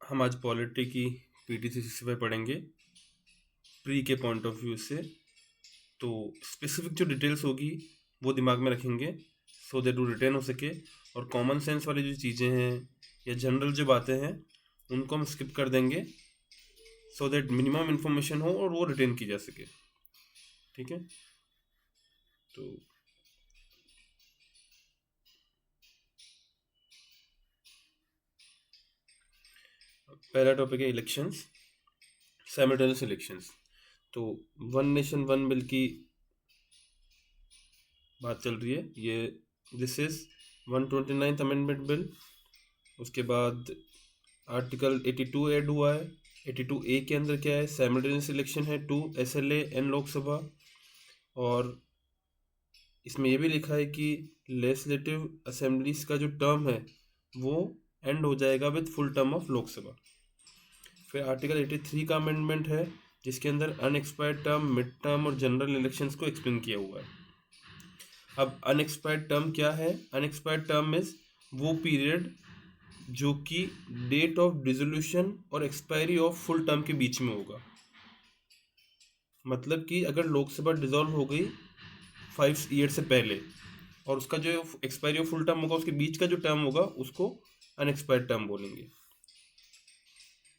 हम आज पॉलिटी की पीटी 365 पढ़ेंगे प्री के पॉइंट ऑफ व्यू से। तो स्पेसिफिक जो डिटेल्स होगी वो दिमाग में रखेंगे सो दैट वो रिटेन हो सके, और कॉमन सेंस वाली जो चीज़ें हैं या जनरल जो बातें हैं उनको हम स्किप कर देंगे सो दैट मिनिमम इन्फॉर्मेशन हो और वो रिटेन की जा सके। ठीक है, तो पहला टॉपिक है इलेक्शंस, साइमल्टेनियस इलेक्शंस। तो वन नेशन वन बिल की बात चल रही है। ये this is 129th amendment bill. उसके बाद आर्टिकल 82 ऐड हुआ है। 82A के अंदर क्या है, साइमल्टेनियस इलेक्शन है 2 SLA एंड लोकसभा। और इसमें ये भी लिखा है कि लेजिस्लेटिव असेंबलीज का जो टर्म है वो एंड हो जाएगा with full term of Lok Sabha. फिर आर्टिकल 83 का अमेंडमेंट है जिसके अंदर अनएक्सपायर्ड टर्म, मिड टर्म और जनरल इलेक्शंस को एक्सप्लेन किया हुआ है। अब अनएक्सपायर्ड टर्म क्या है? अनएक्सपायर्ड टर्म इज वो पीरियड जो कि डेट ऑफ डिसोल्यूशन और एक्सपायरी ऑफ फुल टर्म के बीच में होगा। मतलब कि अगर लोकसभा डिसॉल्व हो गई 5 ईयर से पहले और उसका जो एक्सपायरी ऑफ फुल टर्म होगा उसके बीच का जो टर्म होगा उसको अनएक्सपायर्ड टर्म बोलेंगे।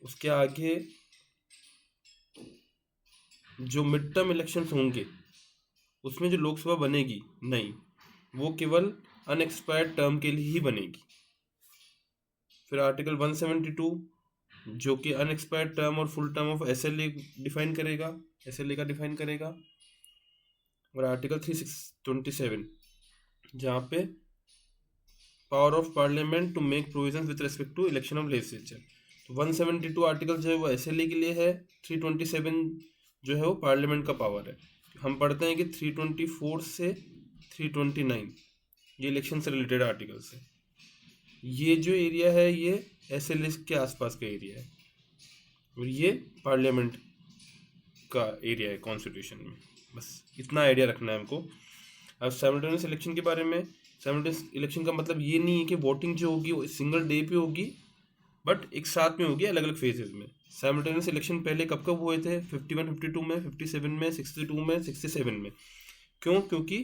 उसके आगे जो मिड टर्म इलेक्शंस होंगे उसमें जो लोकसभा बनेगी नहीं, वो केवल अनएक्सपायर्ड टर्म के लिए ही बनेगी। फिर आर्टिकल 172 जो कि अनएक्सपायर्ड टर्म और full term of SLA define करेगा, SLA का डिफाइन करेगा। और आर्टिकल 327 जहाँ पे power of parliament to make provision with respect to election of legislature. तो 172 आर्टिकल जो है वो SLA के लिए है, 327 जो है वो पार्लियामेंट का पावर है। हम पढ़ते हैं कि 324 से 329 ये इलेक्शन से रिलेटेड आर्टिकल्स है। ये जो एरिया है ये SLA के आसपास का एरिया है और ये पार्लियामेंट का एरिया है कॉन्स्टिट्यूशन में। बस इतना आइडिया रखना है हमको। अब साइमल्टेनियस इलेक्शन के बारे में, साइमल्टेनियस इलेक्शन का मतलब ये नहीं है कि वोटिंग जो होगी वो सिंगल डे पे होगी, बट एक साथ में होगी अलग अलग फेजेस में। साइमल्टेनियस इलेक्शन पहले कब कब हुए थे? 51, 52 में, 57 में, 62 में, 67 में। क्यों? क्योंकि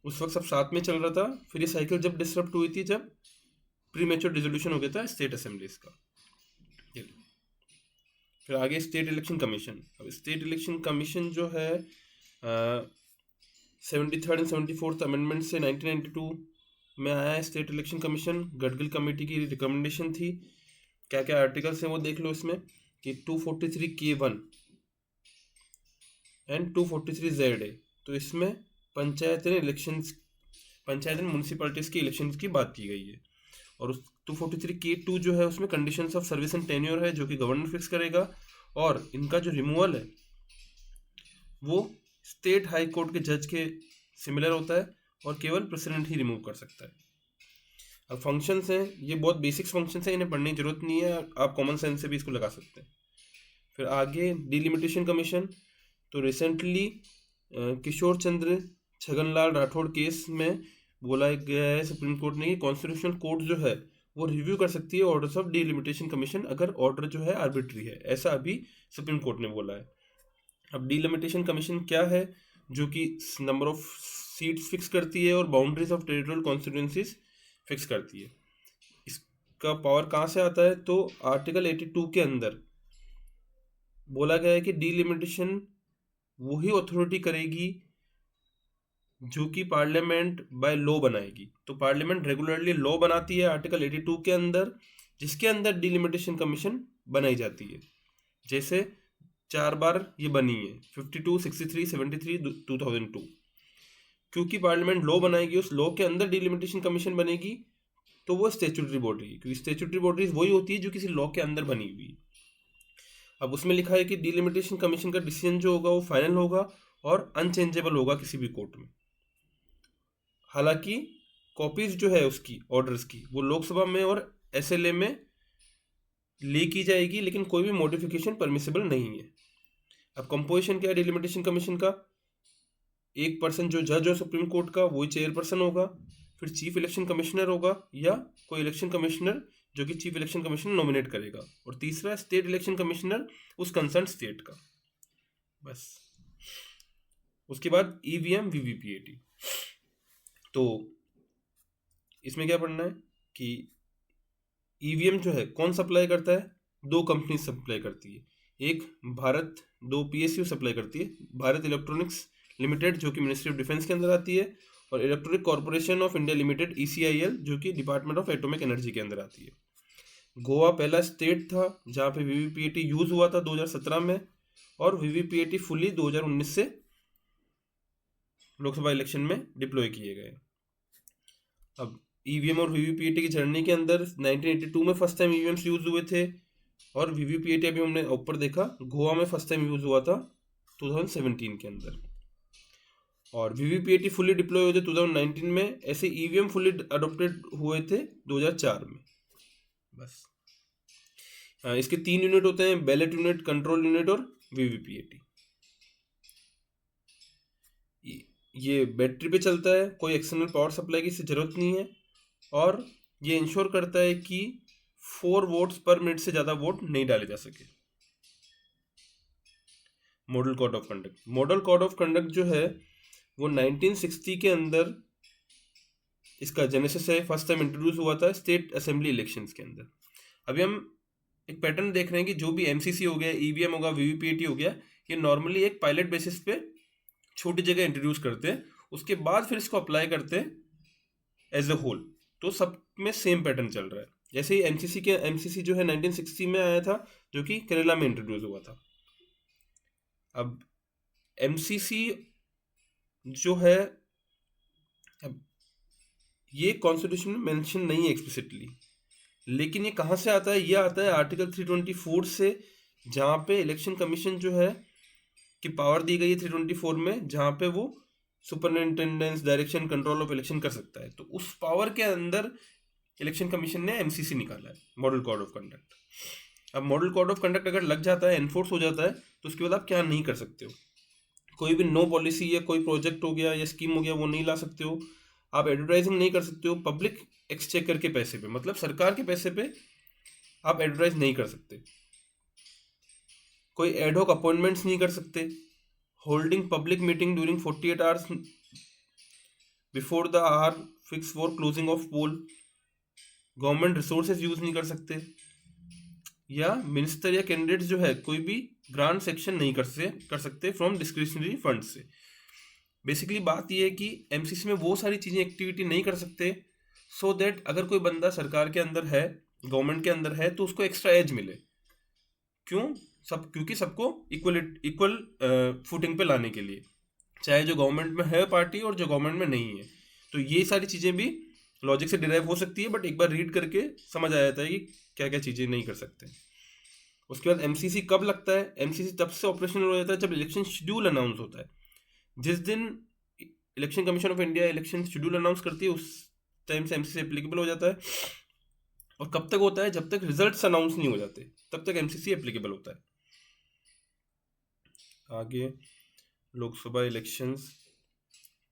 उस वक्त सब साथ में चल रहा था। फिर ये साइकिल जब डिसरप्ट हुई थी जब प्रीमेच्योर डिसोल्यूशन हो गया था स्टेट असेंबलीज का। फिर आगे स्टेट इलेक्शन कमीशन। अब स्टेट इलेक्शन कमीशन जो है 73rd एंड 74th अमेंडमेंट से 1992 में आया है। State election commission Gadgil committee की रिकमेंडेशन थी। क्या क्या आर्टिकल्स हैं वो देख लो इसमें कि 243K1 एंड 243ZA। तो इसमें पंचायत एंड म्यूनसिपैलिटीज की इलेक्शंस की बात की गई है। और उस 243K2 जो है उसमें conditions of service and tenure है जो कि गवर्नर फिक्स करेगा, और इनका जो रिमूवल है वो स्टेट हाई कोर्ट के जज के सिमिलर होता है और केवल प्रेसिडेंट ही रिमूव कर सकता है। अब फंक्शंस हैं, ये बहुत बेसिक्स फंक्शंस हैं, इन्हें पढ़ने की जरूरत नहीं है, आप कॉमन सेंस से भी इसको लगा सकते हैं। फिर आगे डिलिमिटेशन कमीशन। तो रिसेंटली किशोर चंद्र छगनलाल राठौड़ केस में बोला गया है सुप्रीम कोर्ट ने कि कॉन्स्टिट्यूशनल कोर्ट जो है वो रिव्यू कर सकती है ऑर्डर्स ऑफ डिलिमिटेशन कमीशन अगर ऑर्डर जो है आर्बिट्री है, ऐसा अभी सुप्रीम कोर्ट ने बोला है। अब डिलिमिटेशन कमीशन क्या है? जो कि नंबर ऑफ सीट्स फिक्स करती है और boundaries of territorial constituencies fix करती है। इसका पावर कहाँ से आता है? तो आर्टिकल 82 के अंदर बोला गया है कि डिलिमिटेशन वही अथॉरिटी करेगी जो कि पार्लियामेंट बाय लॉ बनाएगी। तो पार्लियामेंट रेगुलरली लॉ बनाती है आर्टिकल 82 के अंदर, जिसके अंदर डिलिमिटेशन कमीशन बनाई जाती है। जैसे 4 बार ये बनी है, 52, 63, 73, 2002। क्योंकि पार्लियामेंट लॉ बनाएगी, उस लॉ के अंदर डिलिमिटेशन कमीशन बनेगी, तो वो स्टेचुटरी बॉडी है, क्योंकि स्टेचुटरी बॉडीज वही होती है जो किसी लॉ के अंदर बनी हुई। अब उसमें लिखा है कि डिलिमिटेशन कमीशन का डिसीजन जो होगा वो फाइनल होगा और अनचेंजेबल होगा किसी भी कोर्ट में। हालांकि कॉपीज जो है उसकी ऑर्डर्स की वो लोकसभा में और SLA में ले की जाएगी, लेकिन कोई भी मॉडिफिकेशन परमिसिबल नहीं है। अब कंपोजिशन क्या है डिलिमिटेशन कमीशन का? एक पर्सन जो जज हो सुप्रीम कोर्ट का वही चेयरपर्सन होगा। फिर चीफ इलेक्शन कमिश्नर होगा या कोई इलेक्शन कमिश्नर जो कि चीफ इलेक्शन कमिश्नर नॉमिनेट करेगा, और तीसरा स्टेट इलेक्शन कमिश्नर उस कंसर्न स्टेट का। बस उसके बाद ईवीएम वीवीपीएटी। तो इसमें क्या पढ़ना है कि ईवीएम जो है कौन सप्लाई करता है, दो कंपनी सप्लाई करती है, एक भारत, दो पीएसयू सप्लाई करती है, भारत इलेक्ट्रॉनिक्स लिमिटेड जो कि मिनिस्ट्री ऑफ डिफेंस के अंदर आती है, और electronic corporation of India limited ECIL जो कि डिपार्टमेंट ऑफ एटॉमिक एनर्जी के अंदर आती है। गोवा पहला स्टेट था जहाँ पे वीवीपीएटी यूज हुआ था 2017 में, और वीवीपीएटी फुली 2019 से लोकसभा इलेक्शन में डिप्लॉय किए गए। अब ईवीएम और वीवीपीएटी की जर्नी के अंदर 1982 में फर्स्ट टाइम ईवीएम्स यूज हुए थे, और वीवीपीएटी अभी हमने ऊपर देखा गोवा में फर्स्ट टाइम यूज हुआ था 2017 के अंदर, और वीवीपीएटी फुली डिप्लॉय हुए थे 2019 में। ऐसे ईवीएम फुली अडोप्टेड हुए थे 2004 में। बस इसके 3 यूनिट होते हैं, बैलेट यूनिट, कंट्रोल यूनिट और वीवीपीएटी। ये बैटरी पे चलता है, कोई एक्सटर्नल पावर सप्लाई की जरूरत नहीं है, और ये इंश्योर करता है कि 4 वोट्स पर मिनट से ज़्यादा वोट नहीं डाले जा सके। Model code of conduct, model code of conduct जो है वो 1960 के अंदर इसका जेनेसिस है, फर्स्ट टाइम इंट्रोड्यूस हुआ था स्टेट असेंबली इलेक्शंस के अंदर। अभी हम एक पैटर्न देख रहे हैं कि जो भी एमसीसी हो गया, ईवीएम होगा, वीवीपीएटी हो गया, ये नॉर्मली एक पायलट बेसिस पे छोटी जगह इंट्रोड्यूस करते हैं, उसके बाद फिर इसको अप्लाई करते हैं एज ए होल। तो सब में सेम पैटर्न चल रहा है। जैसे ही एमसीसी जो है 1960 में आया था, जो कि केरला में इंट्रोड्यूस हुआ था। अब एमसीसी जो है, अब ये कॉन्स्टिट्यूशन में मेंशन नहीं है एक्सप्लिसिटली, लेकिन ये कहाँ से आता है, ये आता है आर्टिकल 324 से, जहाँ पे इलेक्शन कमीशन जो है कि पावर दी गई है 324 में, जहाँ पे वो superintendence, direction, control of election कर सकता है। तो उस पावर के अंदर इलेक्शन कमीशन ने एमसीसी निकाला है, मॉडल कोड ऑफ कंडक्ट। अब मॉडल कोड ऑफ कंडक्ट अगर लग जाता है, एनफोर्स हो जाता है, तो उसके बाद आप क्या नहीं कर सकते हो, कोई भी नो पॉलिसी या कोई प्रोजेक्ट हो गया या स्कीम हो गया वो नहीं ला सकते हो, आप एडवर्टाइजिंग नहीं कर सकते हो, पब्लिक एक्सचेकर के पैसे पे, मतलब सरकार के पैसे पे आप एडवर्टाइज नहीं कर सकते, कोई एडहॉक अपॉइंटमेंट्स नहीं कर सकते, holding public meeting during 48 hours before the hour fix for closing of poll, government resources use नहीं कर सकते, या मिनिस्टर या कैंडिडेट्स जो है कोई भी ग्रांट सेक्शन नहीं कर सकते फ्रॉम डिस्क्रिशनरी फंड से। बेसिकली बात यह है कि एमसीसी में वो सारी चीज़ें एक्टिविटी नहीं कर सकते, सो दैट अगर कोई बंदा सरकार के अंदर है, गवर्नमेंट के अंदर है, तो उसको एक्स्ट्रा एज मिले। क्योंकि सबको इक्वल फुटिंग पे लाने के लिए, चाहे जो गवर्नमेंट में है पार्टी और जो गवर्नमेंट में नहीं है। तो ये सारी चीज़ें भी लॉजिक से डिराइव हो सकती है, बट एक बार रीड करके समझ आ जाता है कि क्या क्या चीज़ें नहीं कर सकते। उसके बाद एमसीसी कब लगता है, एमसीसी तब से ऑपरेशनल हो जाता है जब इलेक्शन शेड्यूल अनाउंस होता है। जिस दिन election commission of India election schedule announce करती है, उस टाइम से एमसीसी एप्लीकेबल हो जाता है। और कब तक होता है, जब तक रिजल्ट्स अनाउंस नहीं हो जाते तब तक एमसीसी एप्लीकेबल होता है। आगे लोकसभा इलेक्शंस,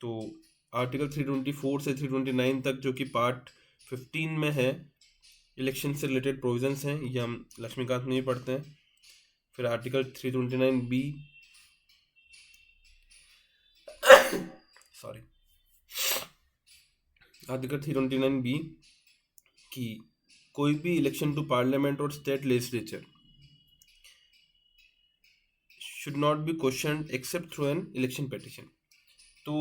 तो आर्टिकल 324 से 329 तक जो कि पार्ट 15 में है, इलेक्शन से रिलेटेड प्रोविजंस हैं, ये हम लक्ष्मीकांत में ही पढ़ते हैं। फिर आर्टिकल 329B आर्टिकल 329B कि कोई भी इलेक्शन टू पार्लियामेंट और state legislature should not be question accept through an election petition. तो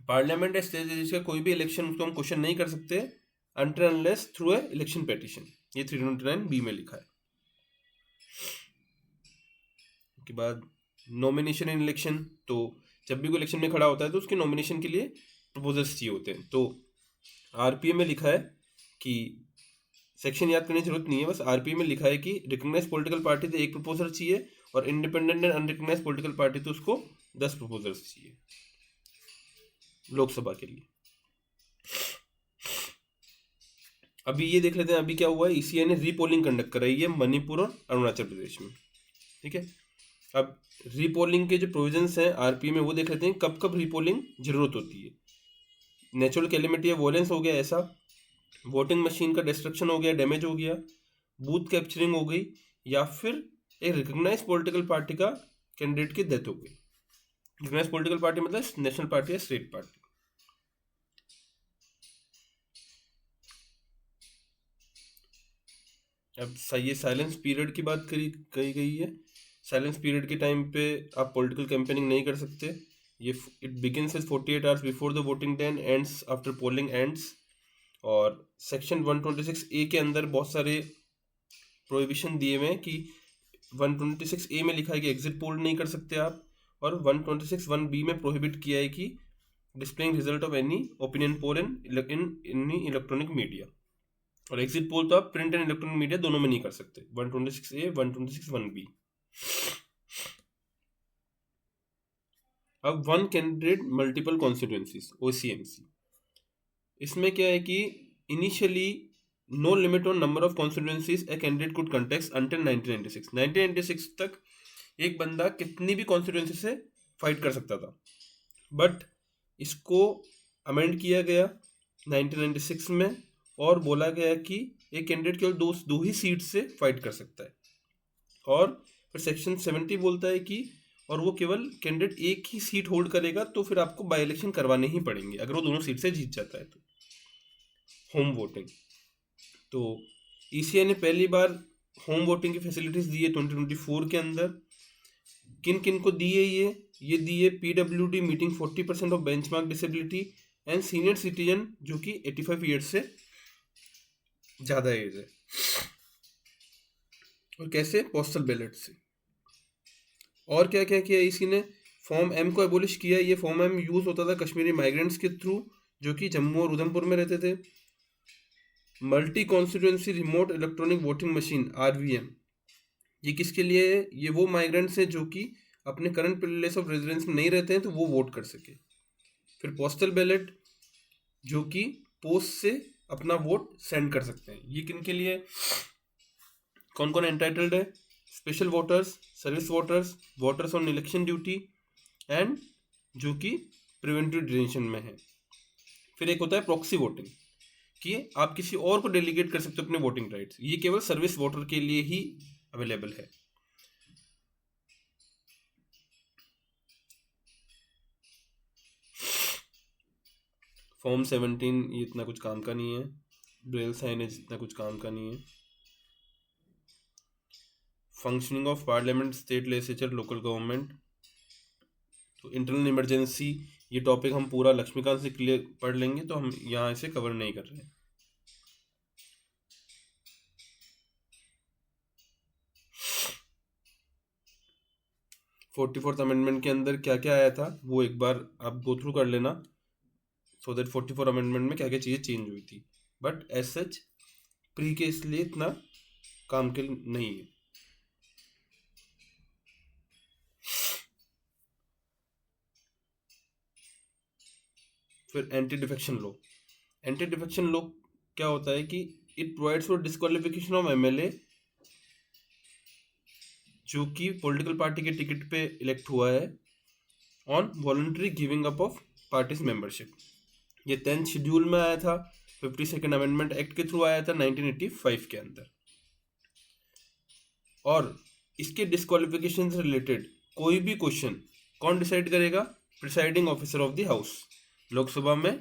पार्लियामेंट या स्टेट लेजिस्लेचर का कोई भी इलेक्शन उसको हम क्वेश्चन नहीं कर सकते until unless through a election petition, ये 329B में लिखा है। उसके बाद नॉमिनेशन इन इलेक्शन, तो जब भी कोई इलेक्शन में खड़ा होता है तो उसके नॉमिनेशन के लिए प्रपोजल्स चाहिए होते हैं। तो आरपीए में लिखा है कि सेक्शन याद करने की जरूरत नहीं है, बस आरपीए में लिखा है कि रिकग्नाइज पॉलिटिकल पार्टी तो एक प्रपोजल चाहिए, और independent and unrecognised political party तो उसको 10 प्रपोजल्स चाहिए लोकसभा के लिए। अभी ये देख लेते हैं अभी क्या हुआ है। ईसीआई ने रीपोलिंग कंडक्ट कराई है मणिपुर और अरुणाचल प्रदेश में, ठीक है। अब रीपोलिंग के जो प्रोविजंस हैं आरपीए में वो देख लेते हैं, कब कब रीपोलिंग जरूरत होती है। नेचुरल कैलेमिटी या वॉयलेंस हो गया ऐसा, वोटिंग मशीन का डिस्ट्रक्शन हो गया, डैमेज हो गया, बूथ कैप्चरिंग हो गई, या फिर एक रिकग्नाइज पॉलिटिकल पार्टी का कैंडिडेट की डेथ हो गई। रिकग्नाइज पॉलिटिकल पार्टी मतलब नेशनल पार्टी या स्टेट पार्टी। अब ये साइलेंस पीरियड की बात कही गई है। साइलेंस पीरियड के टाइम पे आप पॉलिटिकल कैंपेनिंग नहीं कर सकते। ये it begins as 48 hours before the voting day and ends after polling ends. और सेक्शन 126A के अंदर बहुत सारे प्रोहिबिशन दिए हुए हैं कि 126A में लिखा है कि एग्जिट पोल नहीं कर सकते आप, और 126(1)B में प्रोहिबिट किया है कि displaying result of any opinion poll in electronic media. और एग्जिट पोल तो आप प्रिंट एंड इलेक्ट्रॉनिक मीडिया दोनों में नहीं कर सकते, 126A 126(1)B। अब one candidate multiple constituencies OCMC, इसमें क्या है कि initially no limit on number of constituencies a candidate could contest until 1996 तक एक बंदा कितनी भी कॉन्स्टिट्यूएंसी से फाइट कर सकता था, बट इसको अमेंड किया गया 1996 में और बोला गया कि एक कैंडिडेट केवल दो ही सीट से फाइट कर सकता है। और फिर सेक्शन 70 बोलता है कि और वो केवल कैंडिडेट एक ही सीट होल्ड करेगा तो फिर आपको बाई इलेक्शन करवाने ही पड़ेंगे अगर वो दोनों सीट से जीत जाता है तो। होम वोटिंग, तो ECI ने पहली बार होम वोटिंग की फैसिलिटीज दी है 2024 के अंदर। किन किन को दी है ये दी है PWD meeting 40% of benchmark disability and senior citizen जो कि 85 ईयर्स से ज़्यादा एज है। और कैसे? पोस्टल बैलेट से। और क्या क्या किया इसी ने? फॉर्म M को एबोलिश किया। ये फॉर्म M यूज होता था कश्मीरी माइग्रेंट्स के थ्रू जो कि जम्मू और उधमपुर में रहते थे। Multi constituency remote electronic voting machine RVM, ये किसके लिए है? ये वो माइग्रेंट्स हैं जो कि अपने करंट प्लेस ऑफ रेजिडेंस में नहीं रहते हैं तो वो वोट कर सके। फिर पोस्टल बैलेट जो कि पोस्ट से अपना वोट सेंड कर सकते हैं। ये किन के लिए? कौन कौन एंटाइटल्ड है? Special voters, service voters, voters on election duty and जो कि प्रिवेंटिव डिटेंशन में है। फिर एक होता है प्रॉक्सी वोटिंग कि आप किसी और को डेलीगेट कर सकते हो अपने वोटिंग राइट्स। ये केवल सर्विस वोटर के लिए ही अवेलेबल है। फॉर्म 17 ये इतना कुछ काम का नहीं है। ब्रेल साइनेज इतना कुछ काम का नहीं है। Functioning of parliament, state legislature, local government, तो इंटरनल इमरजेंसी ये टॉपिक हम पूरा लक्ष्मीकांत से क्लियर पढ़ लेंगे तो हम यहाँ इसे कवर नहीं कर रहे हैं। फोर्टी फोर्थ अमेंडमेंट के अंदर क्या क्या आया था वो एक बार आप गो थ्रू कर लेना, सो दैट 44 अमेंडमेंट में क्या क्या चीज़ें चेंज हुई थी। बट एज सच प्री के इसलिए इतना काम के नहीं है। फिर anti defection law. Anti defection law क्या होता है कि it provides for disqualification of MLA जो कि पॉलिटिकल पार्टी के टिकट पे इलेक्ट हुआ है on voluntary giving up of parties membership. ये 10th शेड्यूल में आया था, 52nd अमेंडमेंट एक्ट के थ्रू आया था 1985 के अंदर। और इसके डिस्क्वालिफिकेशन से रिलेटेड कोई भी क्वेश्चन कौन डिसाइड करेगा? Presiding officer of the house, Lok Sabha में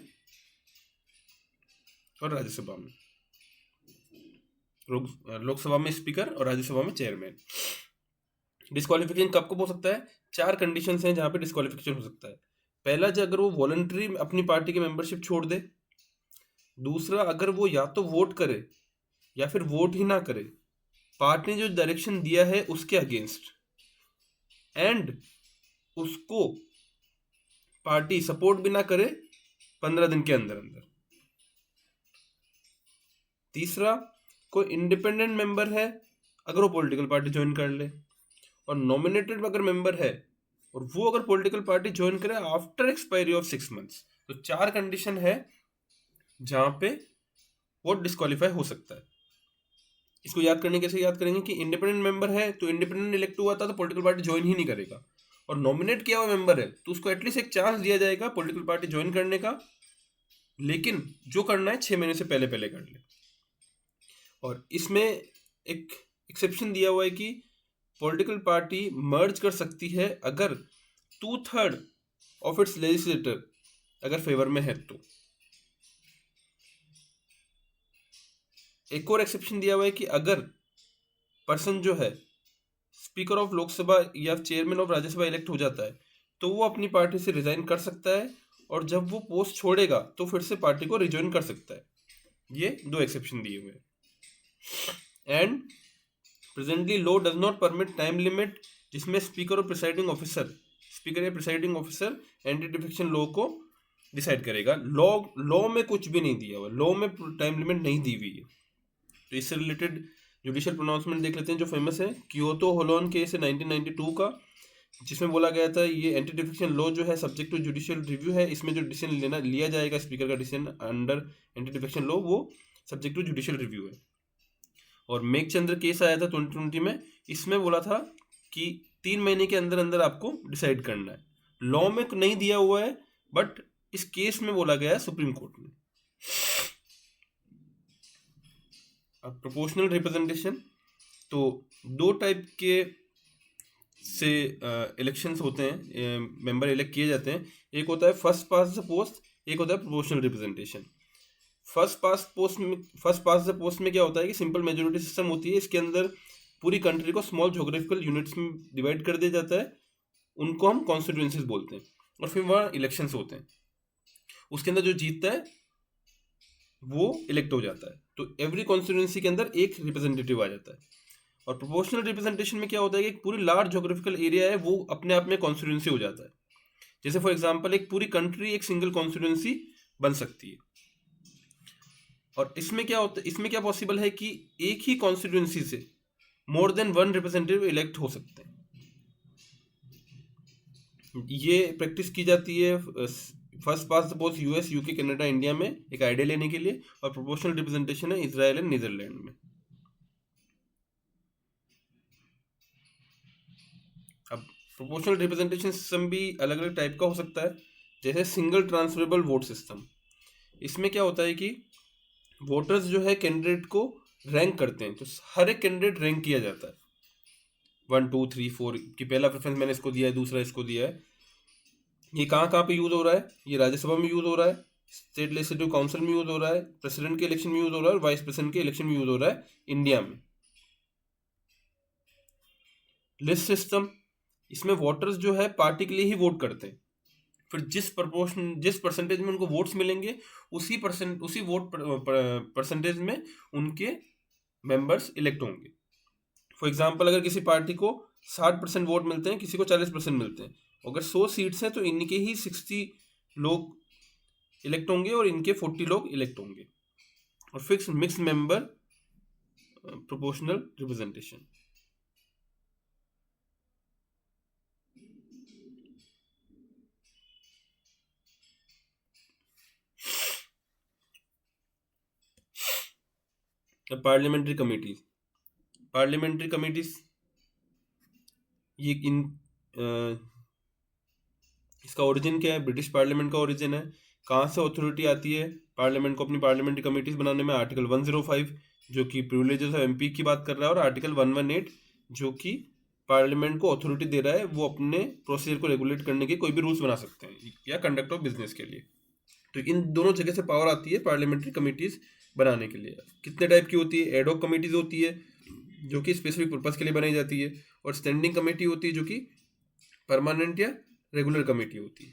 और राज्यसभा में। लोकसभा में स्पीकर और राज्यसभा में चेयरमैन। डिस्क्वालिफिकेशन कब कब हो सकता है? 4 कंडीशंस हैं जहां पे डिस्क्वालिफिकेशन हो सकता है। पहला, जो अगर वो वॉलंटरी अपनी पार्टी की मेंबरशिप छोड़ दे। दूसरा, अगर वो या तो वोट करे या फिर वोट ही ना करे, पार्टी ने जो डायरेक्शन दिया है उसके अगेंस्ट, एंड उसको पार्टी सपोर्ट भी ना करे 15 दिन के अंदर अंदर। तीसरा, कोई इंडिपेंडेंट मेंबर है अगर वो पॉलिटिकल पार्टी ज्वाइन कर ले, और नॉमिनेटेड अगर मेंबर है और वो अगर पॉलिटिकल पार्टी ज्वाइन करे आफ्टर एक्सपायरी ऑफ 6 मंथ्स। तो 4 कंडीशन है जहां पे वो डिस्क्वालीफाई हो सकता है। इसको याद करने कैसे याद करेंगे कि इंडिपेंडेंट मेंबर है तो इंडिपेंडेंट इलेक्ट हुआ था तो पॉलिटिकल पार्टी ज्वाइन ही नहीं करेगा, और नॉमिनेट किया हुआ मेंबर है तो उसको एटलीस्ट एक चांस दिया जाएगा पॉलिटिकल पार्टी ज्वाइन करने का, लेकिन जो करना है 6 महीने से पहले पहले कर ले। और इसमें एक एक्सेप्शन दिया हुआ है कि पॉलिटिकल पार्टी मर्ज कर सकती है अगर 2/3 ऑफ इट्स लेजिस्लेटर अगर फेवर में है तो। एक और एक्सेप्शन दिया हुआ है कि अगर पर्सन जो है स्पीकर ऑफ लोकसभा या चेयरमैन ऑफ राज्यसभा इलेक्ट हो जाता है तो वो अपनी पार्टी से रिजाइन कर सकता है, और जब वो पोस्ट छोड़ेगा तो फिर से पार्टी को रिज्वाइन कर सकता है। ये 2 एक्सेप्शन दिए हुए हैं। And presently law does not permit time limit जिसमें स्पीकर या presiding officer anti defection law को डिसाइड करेगा। लॉ में कुछ भी नहीं दिया हुआ, लॉ में टाइम लिमिट नहीं दी हुई है। तो इससे रिलेटेड जुडिशियल प्रोनाउंसमेंट देख लेते हैं जो फेमस है। क्योतो होलोन केस है 1992 का, जिसमें बोला गया था ये एंटी डिफेक्शन लॉ जो है सब्जेक्ट टू जुडिशियल रिव्यू है। इसमें जो डिसीजन लिया जाएगा स्पीकर का decision under anti defection law वो सब्जेक्ट टू जुडिशियल रिव्यू है। और मेघचंद्र केस आया था 2020 में, इसमें बोला था कि 3 महीने के अंदर अंदर आपको डिसाइड करना है। लॉ में नहीं दिया हुआ है बट इस केस में बोला गया है सुप्रीम कोर्ट में। अब प्रोपोर्शनल रिप्रेजेंटेशन, तो 2 टाइप के से इलेक्शंस होते हैं, मेंबर इलेक्ट किए जाते हैं। एक होता है फर्स्ट पास द पोस्ट, एक होता है proportional representation. First pass the post में क्या होता है कि सिंपल मेजोरिटी सिस्टम होती है। इसके अंदर पूरी कंट्री को स्मॉल ज्योग्राफिकल यूनिट्स में डिवाइड कर दिया जाता है, उनको हम कॉन्स्टिट्यूएंसीज बोलते हैं, और फिर वहाँ इलेक्शंस होते हैं। उसके अंदर जो जीतता है वो इलेक्ट हो जाता है। तो एवरी कॉन्स्टिट्यूएंसी के अंदर एक रिप्रेजेंटेटिव आ जाता है। और प्रोपोर्शनल रिप्रेजेंटेशन में क्या होता है कि एक पूरी लार्ज ज्योग्राफिकल एरिया है वो अपने आप में कॉन्स्टिट्यूएंसी हो जाता है। जैसे फॉर एग्जांपल एक पूरी कंट्री एक सिंगल कॉन्स्टिट्यूएंसी बन सकती है। और इसमें क्या पॉसिबल है कि एक ही कॉन्स्टिट्यूएंसी से मोर देन 1 रिप्रेजेंटेटिव इलेक्ट हो सकते हैं। ये प्रैक्टिस की जाती है first pass the post US, UK, Canada, India में एक आइडिया लेने के लिए, और प्रोपोर्शनल रिप्रेजेंटेशन है इजराइल एंड नीदरलैंड में। अब प्रोपोर्शनल रिप्रेजेंटेशन सिस्टम भी अलग अलग टाइप का हो सकता है, जैसे सिंगल ट्रांसफरेबल वोट सिस्टम। इसमें क्या होता है कि वोटर्स जो है कैंडिडेट को रैंक करते हैं, तो हर एक कैंडिडेट रैंक किया जाता है 1 2 3 4 कि पहला प्रेफरेंस मैंने इसको दिया है, दूसरा इसको दिया है। ये कहाँ पे यूज़ हो रहा है? ये राज्यसभा में यूज़ हो रहा है, स्टेट लेजिस्लेटिव काउंसिल में यूज़ हो रहा है, प्रेसिडेंट के इलेक्शन में यूज़ हो रहा है, और वाइस प्रेसिडेंट के इलेक्शन में यूज़ हो रहा है इंडिया में। लिस्ट सिस्टम, इसमें वोटर्स जो है पार्टी के लिए ही वोट करते हैं, फिर जिस परसेंटेज में उनको वोट्स मिलेंगे उसी वोट परसेंटेज में उनके मेंबर्स इलेक्ट होंगे। फॉर एग्जांपल अगर किसी पार्टी को 60% वोट मिलते हैं, किसी को 40% मिलते हैं, अगर 100 सीट्स हैं तो इनके ही 60 लोग इलेक्ट होंगे और इनके 40 लोग इलेक्ट होंगे। और fix mix member proportional representation. Parliamentary committees ये इसका ओरिजिन क्या है? ब्रिटिश पार्लियामेंट का ओरिजिन है। कहाँ से अथॉरिटी आती है पार्लियामेंट को अपनी पार्लियामेंट्री कमिटीज बनाने में? आर्टिकल 105 जो कि प्रिविलेजेस ऑफ एमपी की बात कर रहा है, और आर्टिकल 118 जो कि पार्लियामेंट को अथॉरिटी दे रहा है वो अपने प्रोसीजर को रेगुलेट करने के कोई भी रूल्स बना सकते हैं या कंडक्ट ऑफ बिजनेस के लिए। तो इन दोनों जगह से पावर आती है पार्लियामेंट्री कमिटीज बनाने के लिए। कितने टाइप की होती है? एडहॉक कमिटीज होती है जो कि स्पेसिफिक पर्पस के लिए बनाई जाती है, और स्टैंडिंग कमेटी होती है जो कि परमानेंट या रेगुलर कमेटी होती है।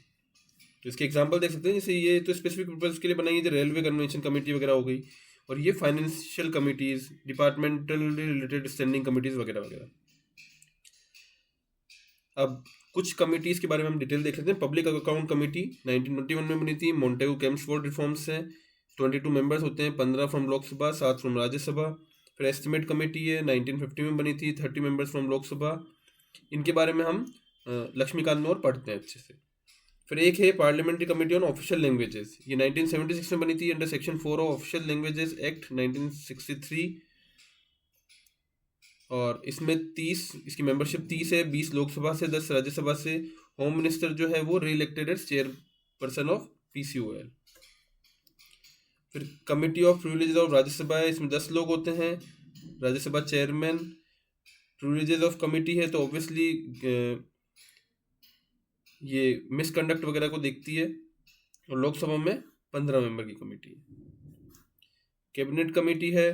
तो इसके एग्जांपल देख सकते हैं, जैसे ये तो स्पेसिफिक पर्पस के लिए बनाई है, जो रेलवे कन्वेंशन कमेटी वगैरह हो गई, और ये financial committees, departmental related standing committees वगैरह वगैरह। अब कुछ कमिटीज के बारे में हम डिटेल देख लेते हैं। पब्लिक अकाउंट कमेटी 1921 में बनी थी, मोंटेगू केम्सफोर्ड रिफॉर्म्स हैं, 22 मेंबर्स होते हैं, 15 फ्रॉम लोकसभा, 7 फ्रॉम राज्यसभा। फिर एस्टिमेट कमेटी है, 1950 में बनी थी, 30 मेंबर्स फ्रॉम लोकसभा। इनके बारे में हम लक्ष्मीकांत में और पढ़ते हैं अच्छे से। फिर एक है parliamentary committee on official languages, ये 1976 में बनी थी under section 4 of official languages act 1963, और इसमें 30 इसकी मेंबरशिप 30 है, 20 लोकसभा से, 10 राज्यसभा से। होम मिनिस्टर जो है वो re elected as chairperson of PCOL. फिर committee of privileges of Rajya Sabha है, इसमें 10 लोग होते हैं, Rajya Sabha chairman. Privileges of committee है तो ऑब्वियसली ये मिसकंडक्ट वगैरह को देखती है, और लोकसभा में 15 मेंबर की कमेटी है। कैबिनेट कमेटी है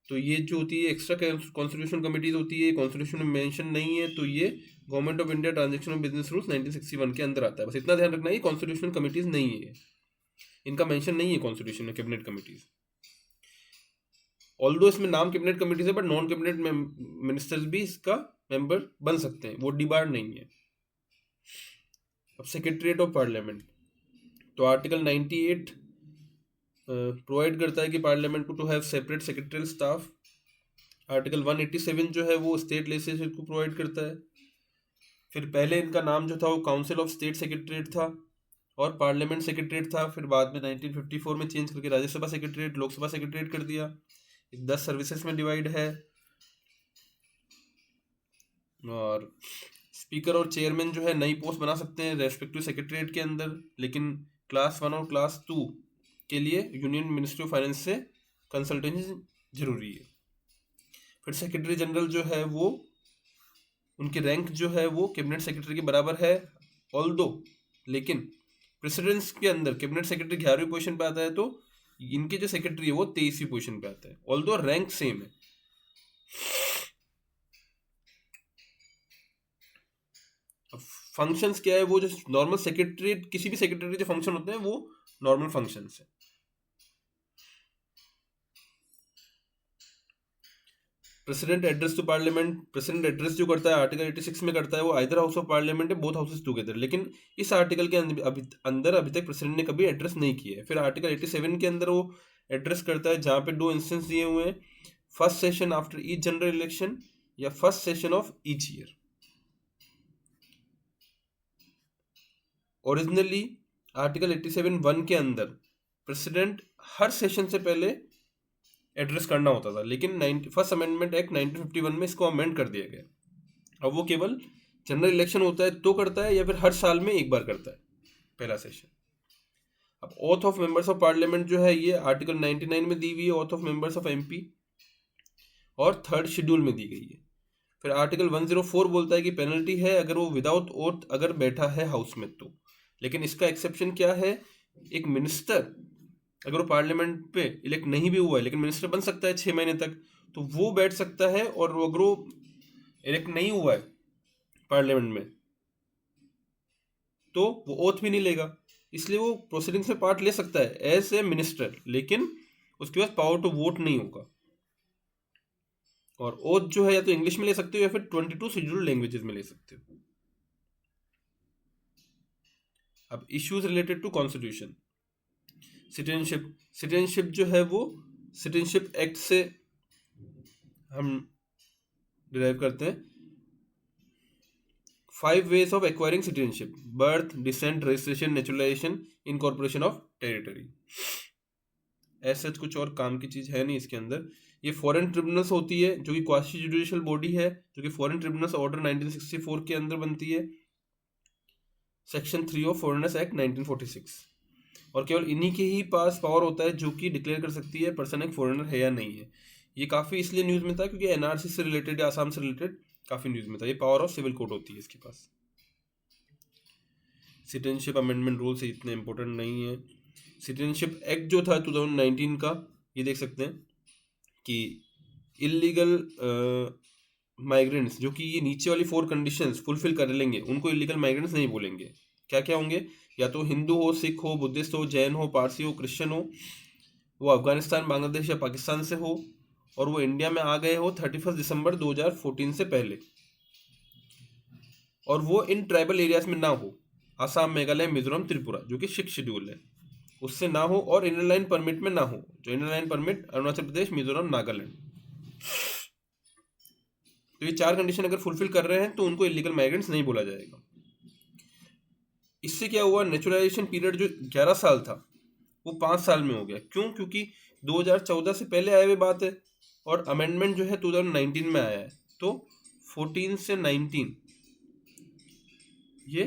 तो ये जो होती है एक्स्ट्रा कॉन्स्टिट्यूशन कमेटीज होती है, कॉन्स्टिट्यूशन में मेंशन नहीं है, तो ये government of India transaction of business rules 1961 के अंदर आता है। बस इतना ध्यान रखना है, कॉन्स्टिट्यूशनल कमेटीज नहीं है, इनका मेंशन नहीं है कॉन्स्टिट्यूशन में कैबिनेट कमेटीज। ऑल्दो इसमें नाम कैबिनेट कमेटीज है, बट नॉन कैबिनेट मिनिस्टर्स भी इसका मेंबर बन सकते हैं, वो डिबार नहीं है। अब सेक्रेटरीट ऑफ पार्लियामेंट, तो आर्टिकल 98 प्रोवाइड करता है कि पार्लियामेंट को to have separate secretarial staff. Article 187 जो है वो स्टेट लेजिस्लेचर को प्रोवाइड करता है। फिर पहले इनका नाम जो था वो काउंसिल ऑफ स्टेट सेक्रेटरीट था और पार्लियामेंट सेक्रेटरीट था, फिर बाद में 1954 में चेंज करके राज्यसभा सेक्रेटरीट, लोकसभा सेक्रेटरीट कर दिया। 10 सर्विसेज में डिवाइड है, और स्पीकर और चेयरमैन जो है नई पोस्ट बना सकते हैं रेस्पेक्टिव सेक्रेटरीट के अंदर, लेकिन क्लास 1 और क्लास 2 के लिए यूनियन मिनिस्ट्री ऑफ फाइनेंस से कंसल्टेंसी जरूरी है। फिर सेक्रेटरी जनरल जो है वो उनकी रैंक जो है वो कैबिनेट सेक्रेटरी के बराबर है, ऑल्दो लेकिन प्रेसिडेंट्स के अंदर कैबिनेट सेक्रेटरी 11वीं पोजीशन पे आता है, तो इनके जो सेक्रेटरी है वो 23वीं पोजीशन पे आता है, ऑल्दो रैंक सेम है। फंक्शंस क्या है, वो जो नॉर्मल सेक्रेटरी, किसी भी सेक्रेटरी के फंक्शन होते हैं वो नॉर्मल फंक्शंस है। President address to parliament, president address जो करता है आर्टिकल 86 में करता है, वो आइदर हाउस ऑफ पार्लियामेंट है, बोथ हाउसेस टुगेदर, लेकिन इस आर्टिकल के अंदर अभी तक प्रेसिडेंट ने कभी एड्रेस नहीं किया है। फिर आर्टिकल 87 के अंदर वो एड्रेस करता है, जहाँ पे 2 इंस्टेंस दिए हुए हैं, first session after each general election या first session of each year. Originally article 87(1) के अंदर प्रेसिडेंट हर सेशन से पहले एड्रेस करना होता था, लेकिन फर्स्ट अमेंडमेंट एक्ट 1951 में इसको अमेंड कर दिया गया। अब वो केवल जनरल इलेक्शन होता है तो करता है, या फिर हर साल में एक बार करता है पहला सेशन। अब auth of members of parliament जो है ये आर्टिकल 99 में दी हुई है, auth of members of MP, और 3rd शेड्यूल में दी गई है। फिर आर्टिकल 104 बोलता है कि पेनल्टी है अगर वो विदाउट ओथ अगर बैठा है हाउस में तो, लेकिन इसका एक्सेप्शन क्या है, एक मिनिस्टर अगर वो पार्लियामेंट पे इलेक्ट नहीं भी हुआ है लेकिन मिनिस्टर बन सकता है 6 महीने तक, तो वो बैठ सकता है, और अगर वो इलेक्ट नहीं हुआ है पार्लियामेंट में तो वो ओथ भी नहीं लेगा, इसलिए वो प्रोसीडिंग्स में पार्ट ले सकता है एज ए मिनिस्टर, लेकिन उसके पास पावर टू वोट नहीं होगा। और ओथ जो है या तो इंग्लिश में ले सकते हो या फिर 22 शेड्यूल्ड लैंग्वेजेस में ले सकते हो। अब issues related to constitution, citizenship जो है वो सिटीजनशिप एक्ट से हम डिराइव करते हैं। 5 ways of acquiring citizenship: birth, descent, registration, naturalization, incorporation of territory। ऐसा कुछ और काम की चीज है नहीं इसके अंदर। ये फॉरेन ट्रिब्यूनल्स होती है जो कि क्वासी जुडिशियल बॉडी है, जो कि फॉरेन ट्रिब्यूनल्स ऑर्डर 1964 के अंदर बनती है, सेक्शन 3 ऑफ फॉरेनर्स एक्ट 1946, और केवल इन्हीं के ही पास पावर होता है जो कि डिक्लेयर कर सकती है पर्सन एक फॉरेनर है या नहीं है। ये काफ़ी इसलिए न्यूज़ में था क्योंकि एनआरसी से रिलेटेड या आसाम से रिलेटेड काफ़ी न्यूज़ में था। ये पावर ऑफ सिविल कोड होती है इसके पास। सिटीजनशिप अमेंडमेंट रूल्स इतने इंपॉर्टेंट नहीं है। सिटीजनशिप एक्ट जो था 2019 का, ये देख सकते हैं कि इलीगल माइग्रेंट्स जो कि ये नीचे वाली 4 कंडीशंस फुलफिल कर लेंगे उनको इलीगल माइग्रेंट्स नहीं बोलेंगे। क्या क्या होंगे, या तो हिंदू हो, सिख हो, बुद्धिस्ट हो, जैन हो, पारसी हो, क्रिश्चियन हो, वो अफगानिस्तान, बांग्लादेश या पाकिस्तान से हो, और वो इंडिया में आ गए हो 31 दिसंबर 2014 से पहले, और वो इन ट्राइबल एरियाज में ना हो, आसाम, मेघालय, मिजोरम, त्रिपुरा जो कि 6 शेड्यूल है उससे ना हो, और इनर लाइन परमिट में ना हो, जो inner line permit Arunachal Pradesh, Mizoram, Nagaland. तो ये 4 कंडीशन अगर फुलफिल कर रहे हैं तो उनको इलीगल माइग्रेंट्स नहीं बोला जाएगा। इससे क्या हुआ, नेचुरलाइजेशन पीरियड जो 11 साल था वो 5 साल में हो गया। क्यों? क्योंकि 2014 से पहले आए हुए बात है, और अमेंडमेंट जो है 2019 में आया है, तो 14 से 19 ये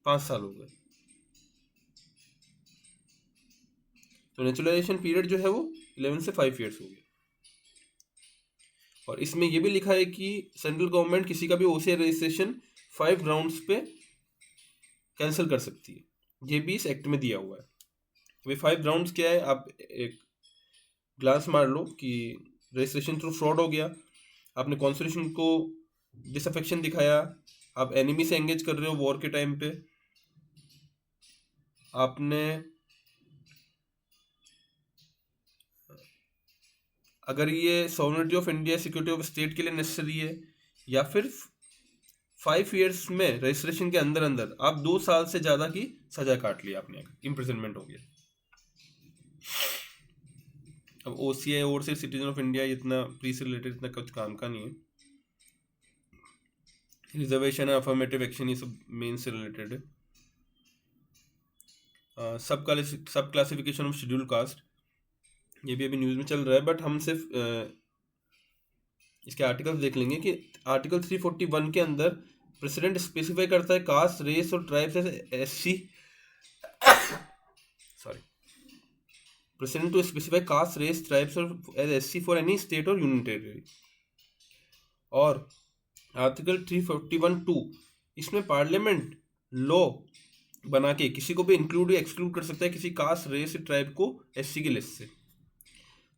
5 साल हो गए। तो नेचुरलाइजेशन पीरियड जो है वो 11 से 5 ईयर्स हो गया। और इसमें ये भी लिखा है कि सेंट्रल गवर्नमेंट किसी का भी ओसीआई रजिस्ट्रेशन 5 ग्राउंड्स पे कैंसिल कर सकती है, ये भी इस एक्ट में दिया हुआ है। अभी 5 ग्राउंड्स क्या है, आप एक ग्लांस मार लो कि रजिस्ट्रेशन थ्रू फ्रॉड हो गया, आपने कॉन्स्टिट्यूशन को डिसअफेक्शन दिखाया, आप एनिमी से एंगेज कर रहे हो वॉर के टाइम पे, आपने अगर ये sovereignty of India security of state के लिए नेसेसरी है, या फिर 5 ईयर्स में रजिस्ट्रेशन के अंदर अंदर आप 2 साल से ज़्यादा की सजा काट ली आपने, इम्प्रिजनमेंट हो गया। अब OCI overseas citizen of India इतना प्री से रिलेटेड इतना कुछ काम का नहीं है। रिजर्वेशन है, अफर्मेटिव एक्शन, ये सब मेन से रिलेटेड है। सब क्लासिफिकेशन ऑफ शेड्यूल कास्ट, ये भी अभी न्यूज़ में चल रहा है, बट हम सिर्फ इसके आर्टिकल्स देख लेंगे कि आर्टिकल 341 के अंदर प्रेसिडेंट स्पेसिफाई करता है कास्ट, रेस और tribes S C President to specify caste, race, tribes or as SC for any state or union territory। और आर्टिकल 341(2) इसमें पार्लियामेंट लॉ बना के किसी को भी इंक्लूड या एक्सक्लूड कर सकता है किसी कास्ट, रेस, ट्राइब को एससी की लिस्ट से।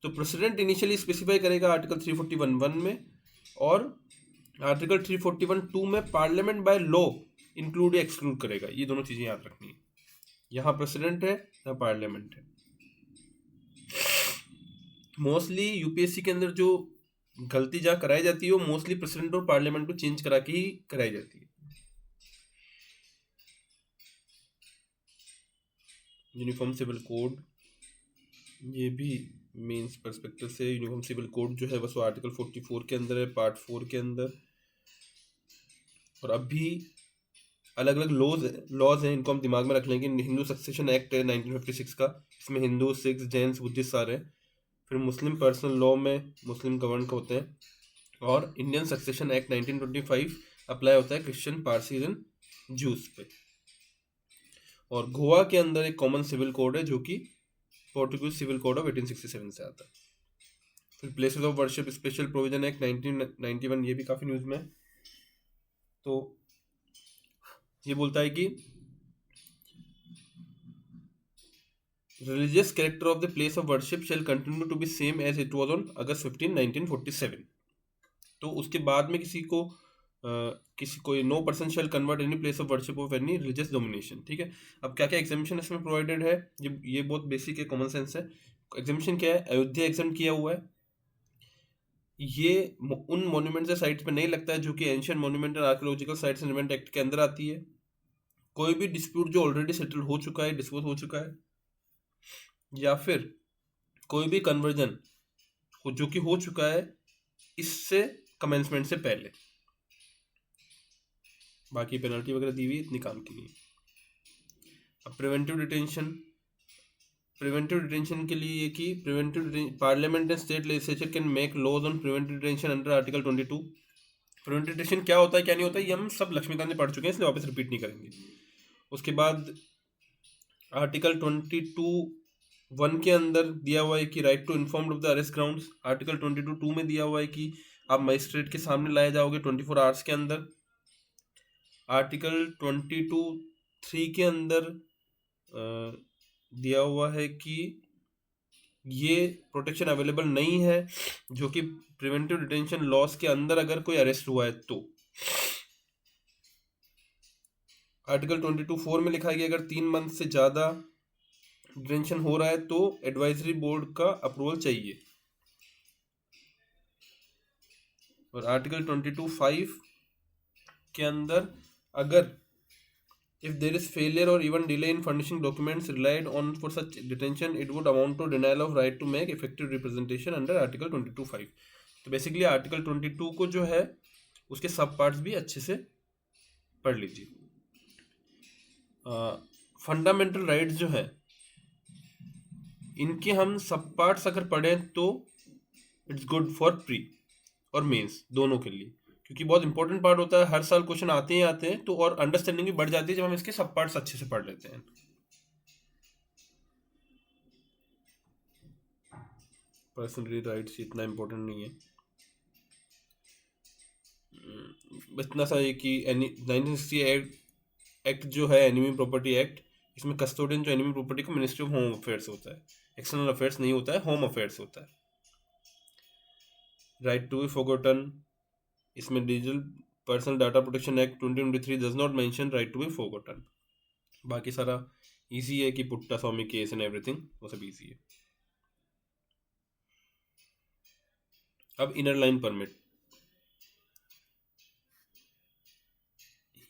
तो प्रेसिडेंट इनिशियली स्पेसिफाई करेगा आर्टिकल 341(1) में, और आर्टिकल 341(2) में पार्लियामेंट बाय लॉ इंक्लूड या एक्सक्लूड करेगा। ये दोनों चीज़ें याद रखनी है, यहाँ प्रेसिडेंट है यहाँ पार्लियामेंट है। मोस्टली यूपीएससी के अंदर जो गलती जहाँ कराई जाती है वो मोस्टली प्रेसिडेंट और पार्लियामेंट को चेंज करा के ही कराई जाती है। यूनिफॉर्म सिविल कोड, ये भी मेंस पर्सपेक्टिव से यूनिफॉर्म सिविल कोड जो है बस वो आर्टिकल 44 के अंदर है, पार्ट 4 के अंदर। और अभी अलग अलग लॉज हैं, इनको हम दिमाग में रख लेंगे। हिंदू सक्सेशन एक्ट है 1956 का, इसमें हिंदू, सिख, जैन, बुद्धिस्ट सारे हैं। फिर मुस्लिम पर्सनल लॉ में मुस्लिम गवर्न होते हैं। और इंडियन सक्सेशन एक्ट 1925 अप्लाई होता है क्रिश्चियन, पारसीज एंड ज्यूज पे। और गोवा के अंदर एक कॉमन सिविल कोड है जो कि पोर्टुगीज सिविल कोड ऑफ 1867 से आता है। फिर places of worship special provision act 1991, ये भी काफ़ी न्यूज़ में है। तो ये बोलता है कि religious character of the place of worship shall continue to be same as it was on August 15, 1947। तो उसके बाद में किसी को no person shall convert any place of worship of any religious domination. ठीक है, अब क्या क्या एग्जामिशन इसमें प्रोवाइडेड है, ये बहुत बेसिक है, कॉमन सेंस है। एग्जामिशन क्या है, अयोध्या एग्जाम किया हुआ है, ये उन मोन्यूमेंट्स या साइट्स पे नहीं लगता है जो कि एंशियंट मोन्यूमेंट और archaeological sites and event act के अंदर आती है। कोई भी डिस्प्यूट जो ऑलरेडी सेटल हो चुका है, डिस्पोज हो चुका है, या फिर कोई भी कन्वर्जन जो कि हो चुका है इससे कमेंसमेंट से पहले। बाकी पेनल्टी वगैरह दी हुई इतनी काम की नहीं। अब प्रिवेंटिव डिटेंशन के लिए ये कि parliament and state legislature can make laws on preventive detention under article 22। Preventive detention क्या होता है क्या नहीं होता है ये हम सब लक्ष्मीकांत ने पढ़ चुके हैं, इसलिए वापस रिपीट नहीं करेंगे। उसके बाद आर्टिकल 22(1) के अंदर दिया हुआ है कि right to informed of the arrest grounds. Article 22(2) में दिया हुआ है कि आप मजिस्ट्रेट के सामने लाए जाओगे 24 आवर्स के अंदर। आर्टिकल 22(3) के अंदर दिया हुआ है कि ये प्रोटेक्शन अवेलेबल नहीं है जो कि प्रिवेंटिव डिटेंशन लॉस के अंदर अगर कोई अरेस्ट हुआ है तो। आर्टिकल 22(4) में लिखा है कि अगर 3 मंथ से ज़्यादा डिटेंशन हो रहा है तो एडवाइजरी बोर्ड का अप्रूवल चाहिए। और आर्टिकल 22(5) के अंदर अगर if there is failure or even delay in furnishing documents relied on for such detention it would amount to denial of right to make effective representation under article 22(5। तो basically article 22 को जो है उसके सब parts भी अच्छे से पढ़ लीजिए। फंडामेंटल राइट्स जो है इनके हम सब पार्ट्स अगर पढ़ें तो इट्स गुड फॉर प्री और मेंस दोनों के लिए, क्योंकि बहुत इंपॉर्टेंट पार्ट होता है, हर साल क्वेश्चन आते ही आते हैं। तो और अंडरस्टैंडिंग भी बढ़ जाती है जब हम इसके सब पार्ट्स अच्छे से पढ़ लेते हैं। पर्सनली राइट्स इतना इम्पोर्टेंट नहीं है। बस इतना सा है कि 1960 एक्ट जो है एनिमी प्रॉपर्टी एक्ट, इसमें कस्टोडियन जो एनिमी प्रॉपर्टी को मिनिस्ट्री ऑफ होम अफेयर्स होता है, एक्सटर्नल अफेयर्स नहीं होता है, होम अफेयर्स होता है। राइट टू बी फॉरगॉटन, इसमें digital personal data protection act 2023 does not mention right to be forgotten. बाकी सारा इजी है कि Puttaswamy case and everything, वो सब इजी है। अब इनर लाइन परमिट,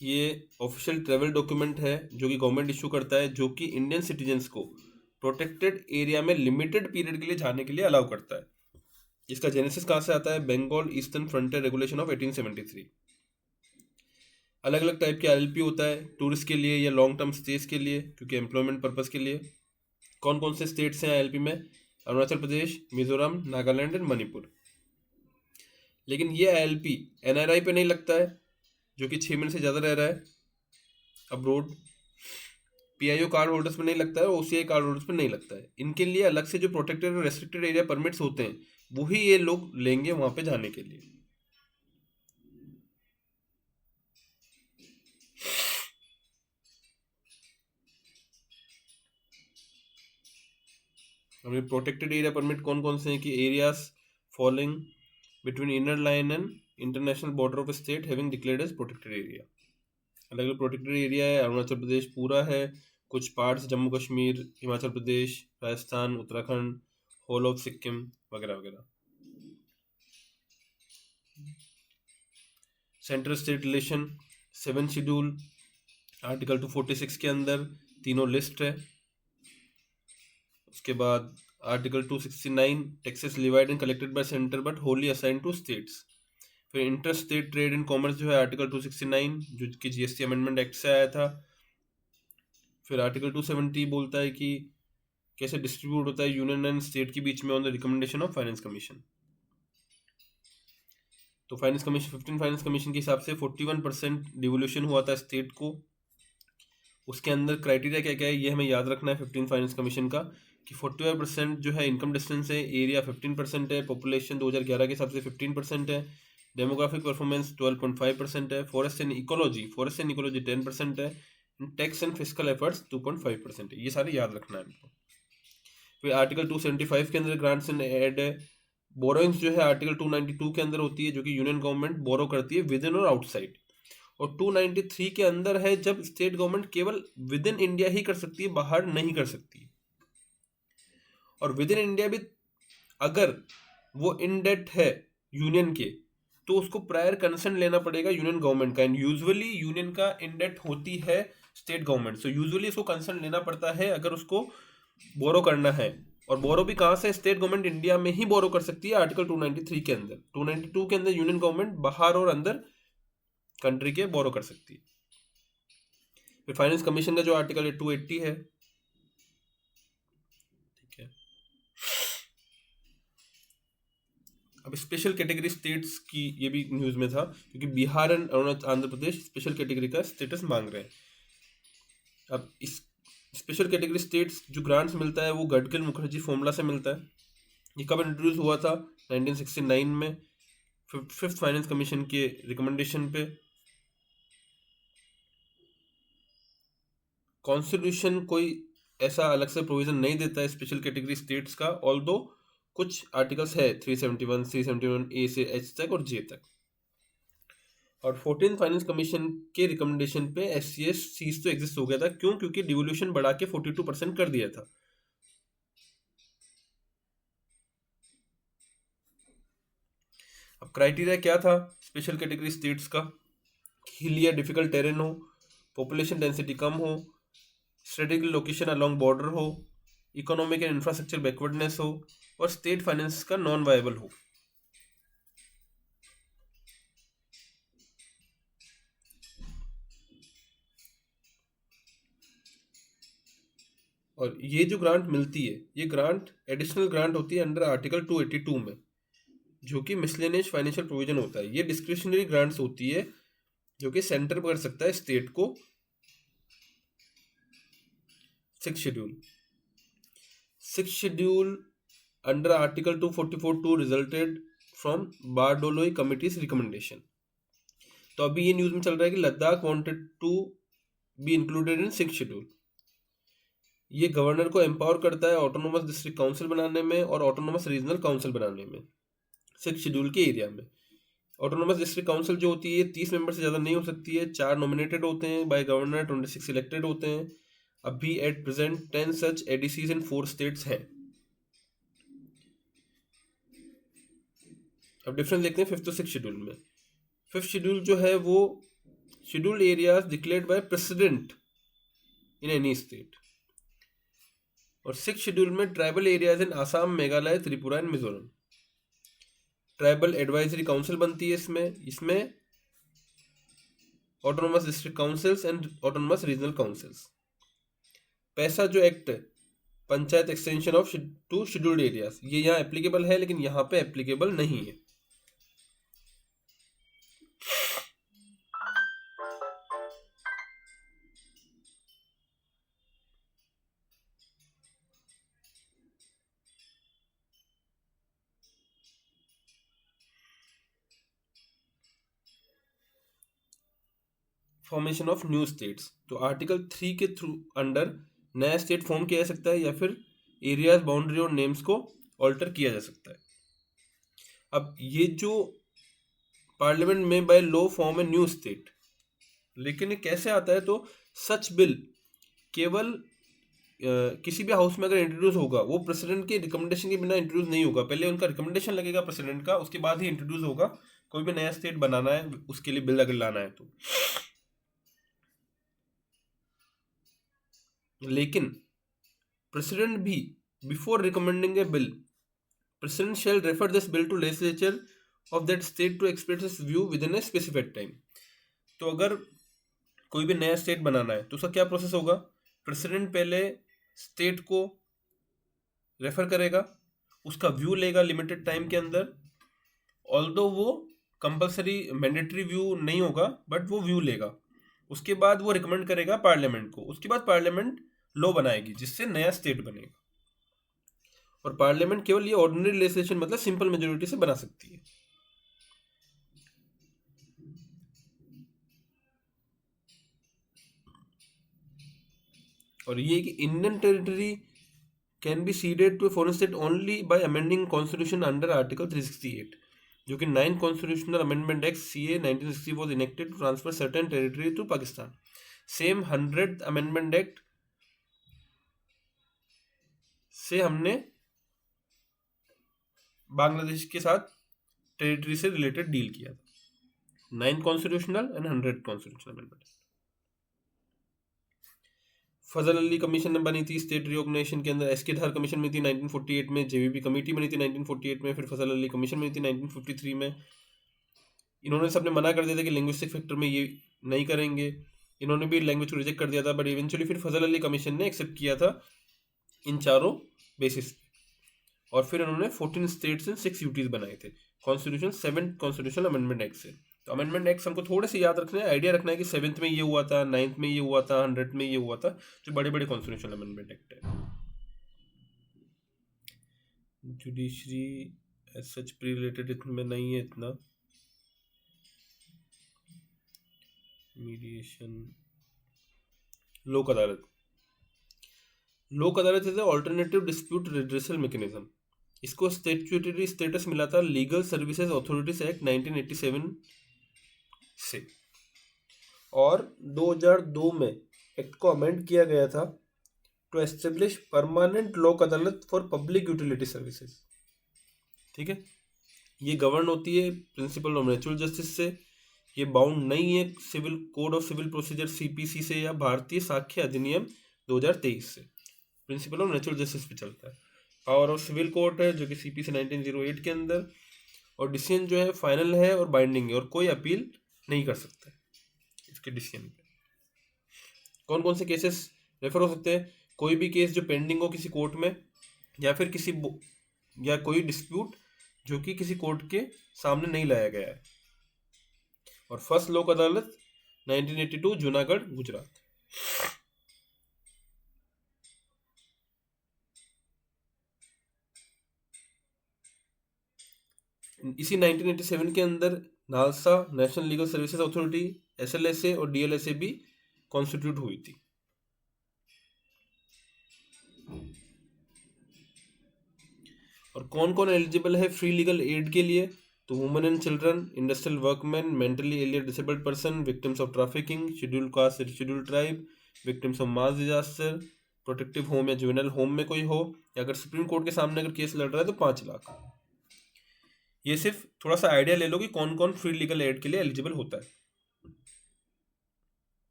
ये ऑफिशियल ट्रेवल डॉक्यूमेंट है जो कि गवर्नमेंट इशू करता है, जो कि इंडियन सिटीजन्स को प्रोटेक्टेड एरिया में लिमिटेड पीरियड के लिए जाने के लिए अलाउ करता है। इसका जेनेसिस कहाँ से आता है? Bengal eastern frontier regulation of 1873। अलग अलग टाइप के एलएलपी होता है, टूरिस्ट के लिए या लॉन्ग टर्म स्टेज के लिए, क्योंकि एम्प्लॉयमेंट पर्पस के लिए। कौन कौन से स्टेट्स हैं एलएलपी में? अरुणाचल प्रदेश, मिजोरम, नागालैंड एंड मणिपुर। लेकिन ये एलएलपी एनआरआई पे नहीं लगता है, जो कि 6 महीने से ज़्यादा रह रहा है अब्रोड। पीआईओ कार्ड होल्डर्स में नहीं लगता है, ओसीआई कार्ड होल्डर्स में नहीं लगता है। इनके लिए अलग से जो प्रोटेक्टेड और रेस्ट्रिक्टेड एरिया परमिट्स होते हैं, वही ये लोग लेंगे वहाँ पे जाने के लिए। हमें प्रोटेक्टेड एरिया परमिट कौन कौन से हैं कि areas following between inner line and international border of state having declared as protected area. अलग अलग प्रोटेक्टेड एरिया है, अरुणाचल प्रदेश पूरा है, कुछ parts Jammu Kashmir, Himachal Pradesh, Rajasthan, Uttarakhand, whole of Sikkim वगैरह वगैरह। Central state relation 7 schedule article 246 के अंदर तीनों लिस्ट है। उसके बाद article 269 taxes levied and collected by centre but wholly assigned to states. फिर inter state trade and commerce जो है आर्टिकल 269, जो कि जीएसटी अमेंडमेंट एक्ट से आया था। फिर आर्टिकल 270 बोलता है कि कैसे डिस्ट्रीब्यूट होता है यूनियन एंड स्टेट के बीच में on the recommendation of finance commission. तो फाइनेंस कमीशन 15 फाइनेंस कमीशन के हिसाब से 41% डिवोल्यूशन हुआ था स्टेट को। उसके अंदर क्राइटेरिया क्या क्या है ये हमें याद रखना है 15 फाइनेंस कमीशन का, कि 45% जो है इनकम डिस्टेंस है, एरिया 15% है, पॉपुलेशन 2011 के हिसाब से 15% है, डेमोग्राफिक परफॉर्मेंस 12.5% है, फॉरेस्ट एंड इकोलॉजी 10% है, टैक्स एंड फिजिकल एफर्ट्स 2.5% है। ये सारे याद रखना है हमको। फिर आर्टिकल 275 के अंदर ग्रांट्स एंड एड है। बोरोइंग्स जो है आर्टिकल 292 के अंदर होती है, जो कि यूनियन गवर्नमेंट बोरो करती है विद इन और आउटसाइड। और 293 के अंदर है जब स्टेट गवर्नमेंट केवल विद इन इंडिया ही कर सकती है, बाहर नहीं कर सकती। और विद इन इंडिया भी अगर वो इन डेट है यूनियन के, तो उसको प्रायर कंसेंट लेना पड़ेगा यूनियन गवर्नमेंट का। एंड यूजुअली यूनियन का इन डेट होती है स्टेट गवर्नमेंट, सो यूजुअली उसको कंसेंट लेना पड़ता है अगर उसको बोरो करना है। और बोरो भी कहाँ से? स्टेट गवर्नमेंट इंडिया में ही बोरो कर सकती है आर्टिकल 293 के अंदर। 292 के अंदर यूनियन गवर्नमेंट बाहर और अंदर कंट्री के बोरो कर सकती है। फिर फाइनेंस कमीशन का जो आर्टिकल है 280 है, ठीक है। अब स्पेशल कैटेगरी स्टेट्स की ये भी न्यूज में था, क्योंकि Bihar and Arunachal Andhra Pradesh special category का स्टेटस मांग रहे हैं। अब इस स्पेशल कैटेगरी स्टेट्स जो ग्रांट्स मिलता है वो गडकरी मुखर्जी फॉर्मूला से मिलता है। ये कब इंट्रोड्यूस हुआ था? 1969 में, फिफ्थ फाइनेंस कमीशन के रिकमेंडेशन पे। कॉन्स्टिट्यूशन कोई ऐसा अलग से प्रोविजन नहीं देता है स्पेशल कैटेगरी स्टेट्स का, ऑल्दो कुछ आर्टिकल्स है 371, 371 ए से एच तक और जे तक। और 14 फाइनेंस कमीशन के रिकमेंडेशन पे एससीएस सीज तो एग्जिस्ट हो गया था। क्यों? क्योंकि डिवोल्यूशन बढ़ा के 42% कर दिया था। अब क्राइटेरिया क्या था स्पेशल कैटेगरी स्टेट्स का? हिल या डिफिकल्ट टेरेन हो, पॉपुलेशन डेंसिटी कम हो, स्ट्रेटेजिक लोकेशन अलोंग बॉर्डर हो, इकोनॉमिक एंड इंफ्रास्ट्रक्चर बैकवर्डनेस हो, और स्टेट फाइनेंस का नॉन वायबल हो। और ये जो ग्रांट मिलती है, ये ग्रांट एडिशनल ग्रांट होती है अंडर आर्टिकल 282 में, जो कि मिसलेनियस फाइनेंशियल प्रोविजन होता है। ये डिस्क्रिशनरी ग्रांट्स होती है जो कि सेंटर कर सकता है स्टेट को। 6 schedule under Article 244(2) resulted from Bardoloi Committee's recommendation. तो अभी ये न्यूज़ में चल रहा है कि Ladakh wanted to be included in 6th schedule. ये गवर्नर को एम्पावर करता है ऑटोनोमस डिस्ट्रिक्ट काउंसिल बनाने में और ऑटोनोमस रीजनल काउंसिल बनाने में 6th शेड्यूल के एरिया में। ऑटोनोमस डिस्ट्रिक्ट काउंसिल जो होती है 30 मेंबर से ज़्यादा नहीं हो सकती है। 4 नॉमिनेटेड होते हैं बाय गवर्नर, 26 इलेक्टेड होते हैं। अभी at present 10 such ADCs in 4 states हैं। अब डिफरेंस देखते हैं 5th और 6th शेड्यूल में। 5th शेड्यूल जो है वो scheduled areas declared by president in any state, और 6th शेड्यूल में tribal areas in Assam, Meghalaya, Tripura and Mizoram. Tribal advisory council बनती है इसमें autonomous district councils and autonomous regional councils. PESA जो एक्ट है panchayat extension of to scheduled areas, ये यहाँ applicable है लेकिन यहाँ पे एप्लीकेबल नहीं है। फॉर्मेशन ऑफ न्यू स्टेट्स, तो आर्टिकल 3 के थ्रू अंडर नया स्टेट फॉर्म किया जा सकता है या फिर एरियाज, बाउंड्री और नेम्स को ऑल्टर किया जा सकता है। अब ये जो पार्लियामेंट में बाय लॉ फॉर्म है न्यू स्टेट, लेकिन ये कैसे आता है, तो सच बिल केवल किसी भी हाउस में अगर इंट्रोड्यूस होगा वो प्रेसिडेंट के रिकमेंडेशन के बिना इंट्रोड्यूस नहीं होगा। पहले उनका रिकमेंडेशन लगेगा प्रेसिडेंट का, उसके बाद ही इंट्रोड्यूस होगा। कोई भी नया स्टेट बनाना है उसके लिए बिल अगर लाना है तो। लेकिन प्रेसिडेंट भी before recommending a bill, president shall refer this bill to legislature of that state to express his view within a specified time. तो अगर कोई भी नया स्टेट बनाना है तो उसका क्या प्रोसेस होगा, प्रेसिडेंट पहले स्टेट को रेफर करेगा, उसका व्यू लेगा लिमिटेड टाइम के अंदर, ऑल्दो वो कंपलसरी मैंडेटरी व्यू नहीं होगा बट वो व्यू लेगा। उसके बाद वो रिकमेंड करेगा पार्लियामेंट को, उसके बाद पार्लियामेंट लॉ बनाएगी जिससे नया स्टेट बनेगा। और पार्लियामेंट केवल ये ऑर्डिनरी लेजिस्लेशन मतलब सिंपल मेजोरिटी से बना सकती है। और ये कि Indian territory can be ceded to a foreign state only by amending constitution under article 368, जो कि 9th constitutional amendment act CA 1960 was enacted to transfer certain territory to Pakistan. Same 100th amendment act से हमने बांग्लादेश के साथ territory से related deal किया था। 9th constitutional and 100th constitutional amendment. Fazal Ali commission बनी थी स्टेट रिऑर्गेनाइजेशन के अंदर। SK धार कमीशन बनी थी 1948 में। JVP कमेटी बनी थी 1948 में। फिर फजल अली कमीशन बनी थी 1953 में। इन्होंने सबने मना कर दिया था कि लिंग्विस्टिक फैक्टर में ये नहीं करेंगे, इन्होंने भी लैंग्वेज को रिजेक्ट कर दिया था, बट इवेंचुअली फिर फजल अली कमीशन ने एक्सेप्ट किया था इन चारों बेसिस, और फिर उन्होंने 14 स्टेट्स एंड 6 यूटीज बनाए थे constitution 7th constitutional amendment act से। तो अमेंडमेंट एक्ट हमको थोड़े से याद रखना है, आइडिया रखना है कि 7th में ये हुआ था, 9th में ये हुआ था, 100th में ये हुआ था, जो बड़े बड़े कॉन्स्टिट्यूशनल अमेंडमेंट एक्ट है। Judiciary as such pre related इसमें नहीं है इतना। Mediation, Lok Adalat. Lok Adalat is alternative dispute redressal mechanism. इसको स्टैट्यूटरी स्टेटस मिला था लीगल सर्विसेज अथॉरिटीज एक्ट 1987 से, और 2002 में एक्ट को अमेंड किया गया था टू एस्टेब्लिश परमानेंट लोक अदालत फॉर पब्लिक यूटिलिटी सर्विसेज। ठीक है, ये गवर्न होती है प्रिंसिपल ऑफ नेचुरल जस्टिस से, ये बाउंड नहीं है civil code of civil procedure CPC से या भारतीय साक्ष्य अधिनियम 2023 से। प्रिंसिपल ऑफ नेचुरल जस्टिस पे चलता है। पावर ऑफ सिविल कोर्ट है जो कि CPC 1908 के अंदर, और डिसीजन जो है फाइनल है और बाइंडिंग है, और कोई अपील नहीं कर सकता है इसके डिसीजन पे। कौन कौन से केसेस रेफर हो सकते हैं, कोई भी केस जो पेंडिंग हो किसी कोर्ट में, या फिर या कोई डिस्प्यूट जो कि किसी कोर्ट के सामने नहीं लाया गया है। और फर्स्ट लोक अदालत 1982 जूनागढ़ गुजरात। इसी 1987 के अंदर NALSA, national legal services authority, SLSA और DLSA भी कॉन्स्टिट्यूट हुई थी। और कौन कौन एलिजिबल है फ्री लीगल एड के लिए? तो women and children, industrial workman, mentally ill disabled person, victims of trafficking, scheduled caste, scheduled tribe, victims of mass disaster, protective home या जुवेनाइल होम में कोई हो, या अगर सुप्रीम कोर्ट के सामने अगर केस लड़ रहा है तो 5 लाख। ये सिर्फ थोड़ा सा आइडिया ले लो कि कौन कौन फ्री लीगल एड के लिए एलिजिबल होता है।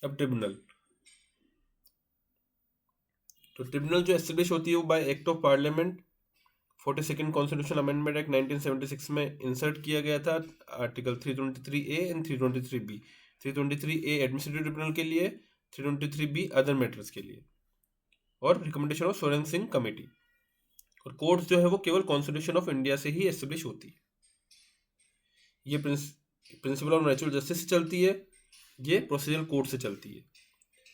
अब ट्रिब्यूनल, तो ट्रिब्यूनल जो एस्टेब्लिश होती है वो bye act of parliament 42nd constitution amendment act 1976 में इंसर्ट किया गया था, article 323A and 323B। 323A administrative tribunal के लिए, 323B अदर मैटर्स के लिए, और recommendation of Soren Singh committee. और कोर्ट्स जो है वो केवल कॉन्स्टिट्यूशन ऑफ इंडिया से ही एस्टेब्लिश होती है। ये प्रिंसिपल ऑफ नेचुरल जस्टिस से चलती है, ये प्रोसीजरल कोर्ट से चलती है।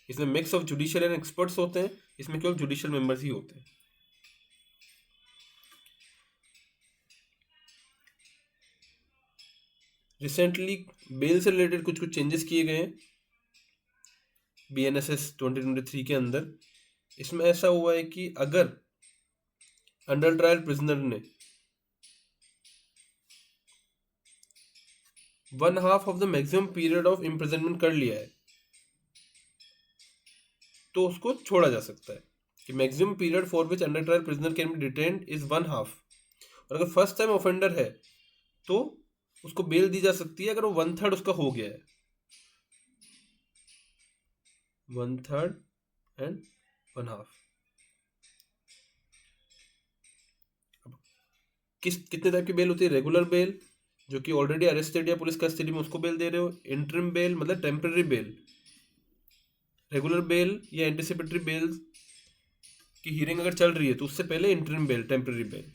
इसमें mix of judicial and experts होते हैं, इसमें केवल जुडिशियल मेंबर्स ही होते हैं। रिसेंटली बेल से रिलेटेड कुछ कुछ चेंजेस किए गए हैं BNSS 2023 के अंदर। इसमें ऐसा हुआ है कि अगर अंडर ट्रायल प्रिजनर ने 1/2 of the maximum period of imprisonment कर लिया है तो उसको छोड़ा जा सकता है, कि maximum period for which under trial prisoner can be detained is 1/2। और अगर फर्स्ट टाइम ऑफेंडर है तो उसको बेल दी जा सकती है अगर वो 1/3 उसका हो गया है, 1/3 एंड 1/2। कितने टाइप की बेल होती है? रेगुलर बेल, जो कि ऑलरेडी अरेस्टेड या पुलिस कस्टडी में, उसको बेल दे रहे हो। इंटरिम बेल मतलब टेम्पररी बेल। रेगुलर बेल या एंटिसिपेटरी बेल की हियरिंग अगर चल रही है तो उससे पहले interim bail, temporary bail.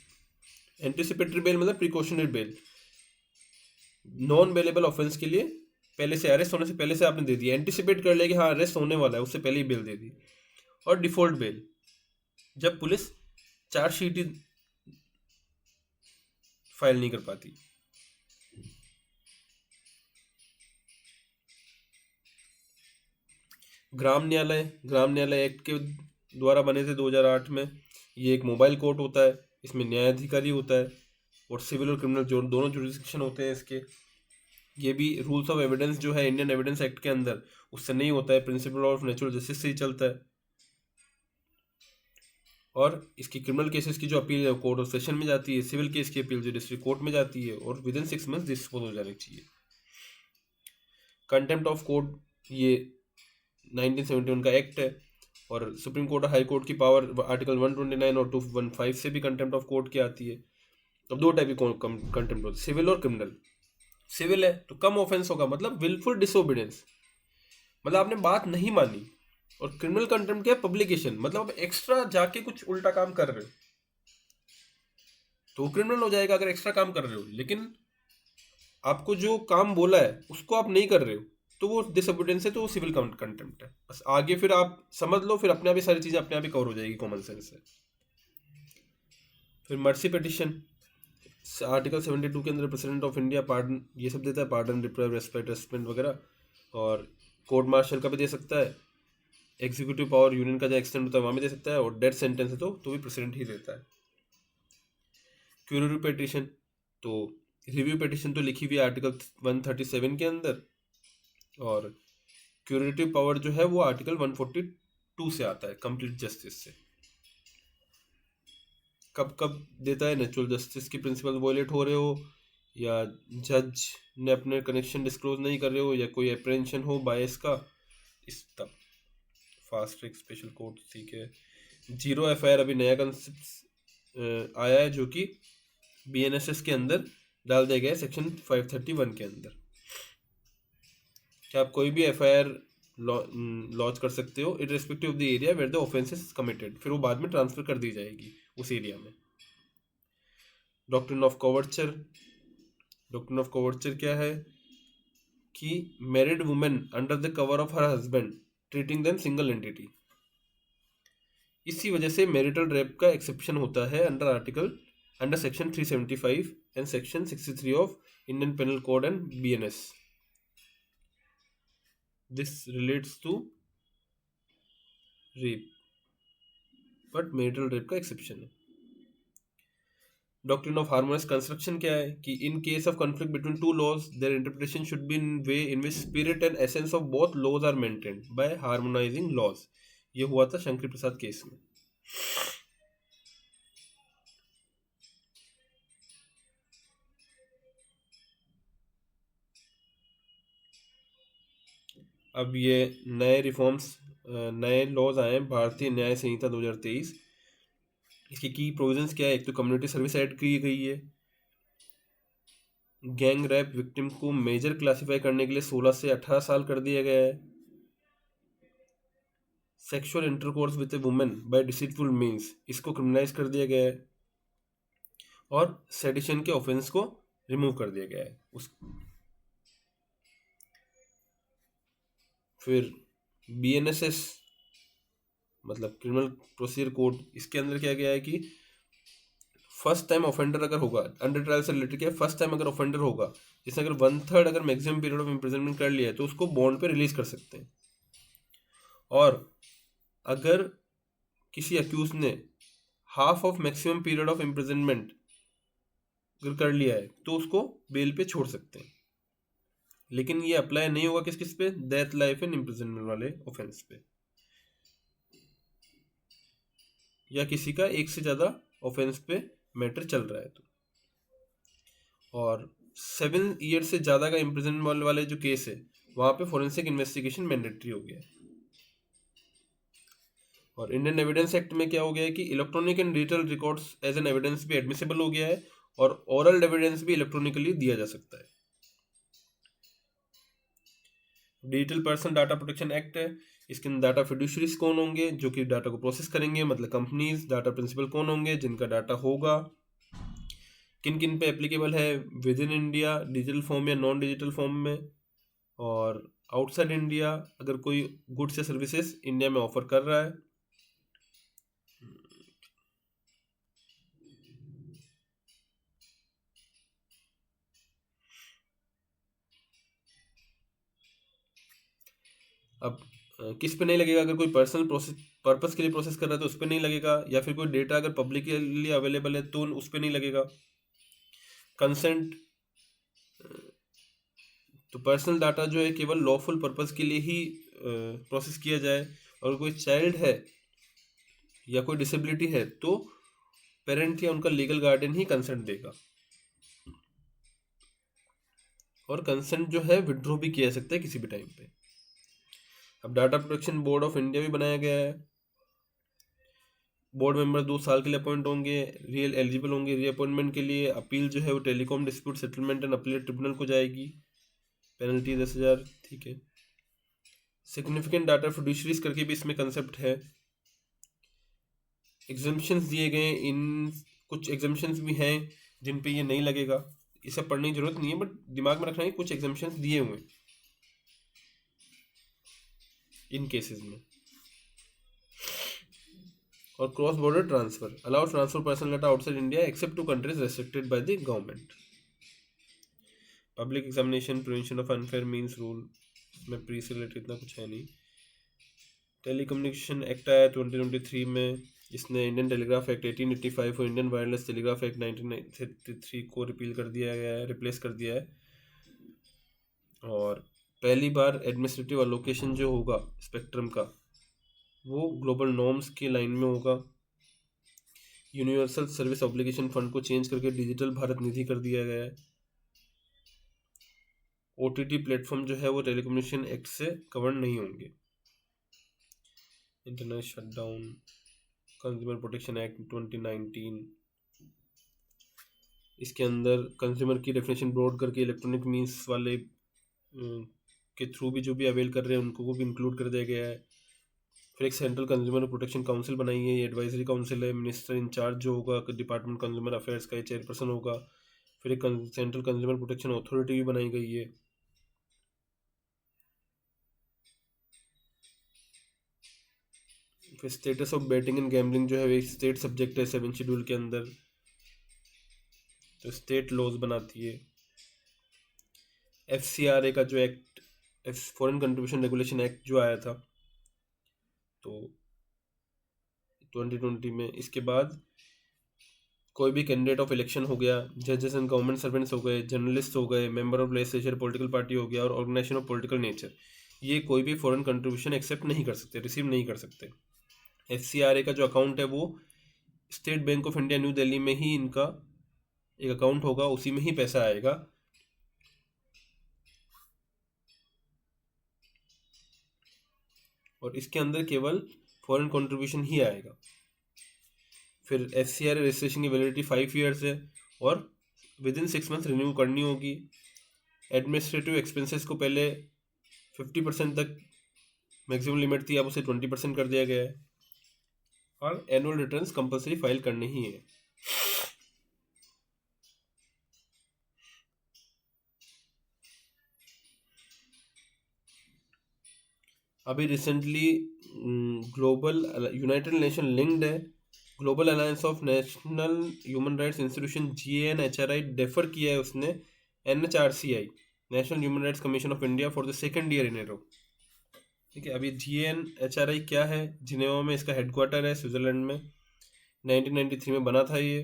Anticipatory bail मतलब precautionary bail, non bailable offence के लिए पहले से, अरेस्ट होने से पहले से आपने दे दिया, एंटिसिपेट कर लिया कि हाँ अरेस्ट होने वाला है, उससे पहले ही बेल दे दी। और डिफॉल्ट बेल, जब पुलिस चार्जशीट ही फाइल नहीं कर पाती। ग्राम न्यायालय एक्ट के द्वारा बने थे 2008 में। ये एक मोबाइल कोर्ट होता है, इसमें न्यायाधिकारी होता है और सिविल और क्रिमिनल जो दोनों जुरिस्डिक्शन होते हैं इसके। ये भी रूल्स ऑफ एविडेंस जो है इंडियन एविडेंस एक्ट के अंदर, उससे नहीं होता है, प्रिंसिपल ऑफ नेचुरल जस्टिस से ही चलता है। और इसकी क्रिमिनल केसेस की जो अपील है कोर्ट ऑफ सेशन में जाती है, सिविल केस की अपील जो डिस्ट्रिक्ट कोर्ट में जाती है, और विद इन 6 मंथ्स डिस्पोज हो जानी चाहिए। कंटेम्प्ट ऑफ कोर्ट ये 1971 का एक्ट है, और सुप्रीम कोर्ट और हाई कोर्ट की पावर आर्टिकल 129 और 215 से भी कंटेम्प्ट ऑफ कोर्ट की आती है। अब 2 टाइप की कंटेम्प्ट होती है, सिविल और क्रिमिनल। सिविल है तो कम ऑफेंस होगा, मतलब विलफुल डिसोबीडियंस, मतलब आपने बात नहीं मानी। और क्रिमिनल कंटेम्प्ट क्या है? पब्लिकेशन, मतलब आप एक्स्ट्रा जाके कुछ उल्टा काम कर रहे हो तो क्रिमिनल हो जाएगा अगर एक्स्ट्रा काम कर रहे हो। लेकिन आपको जो काम बोला है उसको आप नहीं कर रहे हो तो वो डिसोबीडियंस है, तो वो सिविल कंटेम्प्ट है। बस आगे फिर आप समझ लो, फिर अपने आप ही सारी चीज़ें अपने आप ही कवर हो जाएगी कॉमन सेंस से। फिर मर्सी पिटिशन, आर्टिकल 72 के अंदर प्रेसिडेंट ऑफ इंडिया पार्डन ये सब देता है, पार्डन, रिप्राइव, रेस्पेक्ट, रेस्पेंड वगैरह। और कोर्ट मार्शल का भी दे सकता है, एग्जीक्यूटिव पावर यूनियन का जहाँ एक्सटेंड होता है वहाँ भी दे सकता है, और डेथ सेंटेंस है तो भी प्रेसिडेंट ही देता है। क्यूरेटिव पिटिशन, तो रिव्यू पिटिशन तो लिखी हुई है आर्टिकल 137 के अंदर, और क्यूरेटिव पावर जो है वो आर्टिकल 142 से आता है, कंप्लीट जस्टिस से। कब कब देता है? नेचुरल जस्टिस की प्रिंसिपल वॉयलेट हो रहे हो, या जज ने अपने कनेक्शन डिस्क्लोज नहीं कर रहे हो, या कोई अप्रेंशन हो बायस का, इस तब। फास्ट ट्रैक स्पेशल कोर्ट, ठीक है। 0 FIR अभी नया कंसेप्ट आया है जो कि BNSS के अंदर डाल दिया गया है, सेक्शन 531 के अंदर। क्या आप कोई भी FIR लॉन्च कर सकते हो irrespective of the area where the offence is committed, फिर वो बाद में ट्रांसफर कर दी जाएगी उस एरिया में। डॉक्ट्रिन ऑफ कवर्चर, डॉक्ट्रिन ऑफ कवर्चर क्या है कि married women under the cover of her husband treating them single entity. इसी वजह से मैरिटल रेप का एक्सेप्शन होता है under article under section 375 and section 63 of Indian Penal Code and BNS. This relates to rape, but marital rape का exception है. Doctrine of harmonious construction क्या है कि in case of conflict between two laws, their interpretation should be in way in which spirit and essence of both laws are maintained by harmonizing laws. ये हुआ था Shankar Prasad case में. अब ये नए रिफॉर्म्स, नए लॉज आए हैं, भारतीय न्याय संहिता 2023. इसकी की प्रोविजंस क्या है? एक तो कम्युनिटी सर्विस ऐड की गई है. गैंग रैप विक्टिम को मेजर क्लासिफाई करने के लिए 16 से 18 साल कर दिया गया है. Sexual intercourse with A women bye deceitful means, इसको क्रिमिनलाइज कर दिया गया है. और सेडिशन के ऑफेंस को रिमूव कर दिया गया है. फिर BNSS मतलब क्रिमिनल प्रोसीजर कोड, इसके अंदर क्या गया है कि फर्स्ट टाइम ऑफेंडर अगर होगा, अंडर ट्रायल से रिलेटेड क्या है, फर्स्ट टाइम अगर ऑफेंडर होगा, जिसने अगर 1/3 अगर मैक्सिमम पीरियड ऑफ इम्प्रिजनमेंट कर लिया है, तो उसको बॉन्ड पे रिलीज कर सकते हैं. और अगर किसी अक्यूज ने half of maximum period of imprisonment अगर कर लिया है, तो उसको बेल पे छोड़ सकते हैं. लेकिन ये अप्लाई नहीं होगा किस किस पे? डेथ, लाइफ एंड इम्प्रिजनमेंट वाले ऑफेंस पे, या किसी का एक से ज़्यादा ऑफेंस पे मैटर चल रहा है तो. और 7 ईयर से ज़्यादा का इम्प्रिजनमेंट वाले जो केस है, वहाँ पे फॉरेंसिक इन्वेस्टिगेशन मैंडेटरी हो गया है. और इंडियन एविडेंस एक्ट में क्या हो गया है कि electronic and digital records as an evidence भी एडमिसिबल हो गया है, और ओरल एविडेंस भी इलेक्ट्रॉनिकली दिया जा सकता है. Digital person data protection act है. इसके अंदर डाटा फिड्यूशरीज कौन होंगे? जो कि डाटा को प्रोसेस करेंगे, मतलब कंपनीज. डाटा प्रिंसिपल कौन होंगे? जिनका डाटा होगा. किन किन पे एप्लीकेबल है? With in India digital form या नॉन डिजिटल फॉर्म में, और आउटसाइड इंडिया अगर कोई गुड्स या सर्विसेज इंडिया में ऑफर कर रहा है. अब किस पे नहीं लगेगा? अगर कोई पर्सनल प्रोसेस पर्पस के लिए प्रोसेस कर रहा है तो उस पर नहीं लगेगा, या फिर कोई डेटा अगर पब्लिकली अवेलेबल है तो उस पर नहीं लगेगा. कंसेंट, तो पर्सनल डाटा जो है केवल लॉफुल पर्पस के लिए ही प्रोसेस किया जाए. और कोई चाइल्ड है या कोई डिसेबिलिटी है तो पेरेंट या उनका लीगल गार्डियन ही कंसेंट देगा. और कंसेंट जो है विड्रॉ भी किया जा सकता है किसी भी टाइम पे. अब data protection board of India भी बनाया गया है. बोर्ड मेंबर 2 साल के लिए अपॉइंट होंगे, रियल एलिजिबल होंगे रीअपॉइंटमेंट के लिए. अपील जो है वो telecom dispute settlement and appeal tribunal को जाएगी. पेनल्टी 10,000. ठीक है. सिग्निफिकेंट डाटा फिड्यूशरीज करके भी इसमें कंसेप्ट है. एग्जम्पशंस दिए गए, इन कुछ एग्जम्पशंस भी हैं जिन पे ये नहीं लगेगा. ये सब पढ़ने की जरूरत नहीं है, बट दिमाग में रखना है कुछ एग्जम्पशंस दिए हुए हैं इन केसेस में. और cross border transfer, allow transfer personal data outside India except to countries restricted by the government. Public examination, prevention of unfair means rule, इसमें प्री से रिलेटेड इतना कुछ है नहीं. टेलीकम्युनिकेशन एक्ट आया 2023 में. इसने इंडियन टेलीग्राफ एक्ट 1885 और इंडियन वायरलेस टेलीग्राफ एक्ट 1993 को रिपील कर दिया गया है, रिप्लेस कर दिया है. और पहली बार एडमिनिस्ट्रेटिव अलोकेशन जो होगा स्पेक्ट्रम का, वो ग्लोबल नॉर्म्स की लाइन में होगा. यूनिवर्सल सर्विस ऑब्लिगेशन फंड को चेंज करके डिजिटल भारत निधि कर दिया गया है. OTT प्लेटफॉर्म जो है वो टेलीकम्युनिकेशन एक्ट से कवर नहीं होंगे. Internet shutdown, consumer protection act 2019, इसके अंदर कंज्यूमर की डेफिनेशन ब्रॉड करके इलेक्ट्रॉनिक मीन्स वाले के थ्रू भी जो भी अवेल कर रहे हैं उनको को भी इंक्लूड कर दिया गया है. फिर एक सेंट्रल कंज्यूमर प्रोटेक्शन काउंसिल बनाई है. ये एडवाइजरी काउंसिल है. मिनिस्टर इंचार्ज जो होगा डिपार्टमेंट कंज्यूमर अफेयर्स का, ये चेयरपर्सन होगा. फिर एक सेंट्रल कंज्यूमर प्रोटेक्शन अथॉरिटी भी बनाई गई है. फिर status of batting and gambling जो है एक स्टेट सब्जेक्ट है 7 शेड्यूल के अंदर. तो स्टेट लॉज बनाती है। FCRA का जो act, foreign contribution regulation act जो आया था तो 2020 में, इसके बाद कोई भी कैंडिडेट ऑफ इलेक्शन हो गया, जजेस एंड गवर्नमेंट सर्वेंट्स हो गए, जर्नलिस्ट हो गए, member of legislature, political party हो गया और ऑर्गेनाइजेशन ऑफ पॉलिटिकल नेचर, ये कोई भी फॉरेन कंट्रीब्यूशन एक्सेप्ट नहीं कर सकते, रिसीव नहीं कर सकते। FCRA का जो अकाउंट है वो state bank of India new Delhi में ही इनका एक अकाउंट होगा, उसी में ही पैसा आएगा। और इसके अंदर केवल फॉरेन कंट्रीब्यूशन ही आएगा। फिर FCRA रजिस्ट्रेशन की वैलिडिटी 5 ईयर्स है और विद इन 6 मंथ रिन्यू करनी होगी। एडमिनिस्ट्रेटिव एक्सपेंसेस को पहले 50% तक मैक्सिमम लिमिट थी, अब उसे 20% कर दिया गया है। और एनुअल रिटर्न्स कंपलसरी फाइल करने ही है। अभी recently global united nation linked है, global alliance of national human rights institution GANHRI defer किया है उसने NHRCI, national human rights commission of India for the second year in a row. ठीक है, अभी GANHRI क्या है, जिनेवा में इसका हेडक्वार्टर है, स्विट्जरलैंड में। 1993 में बना था ये,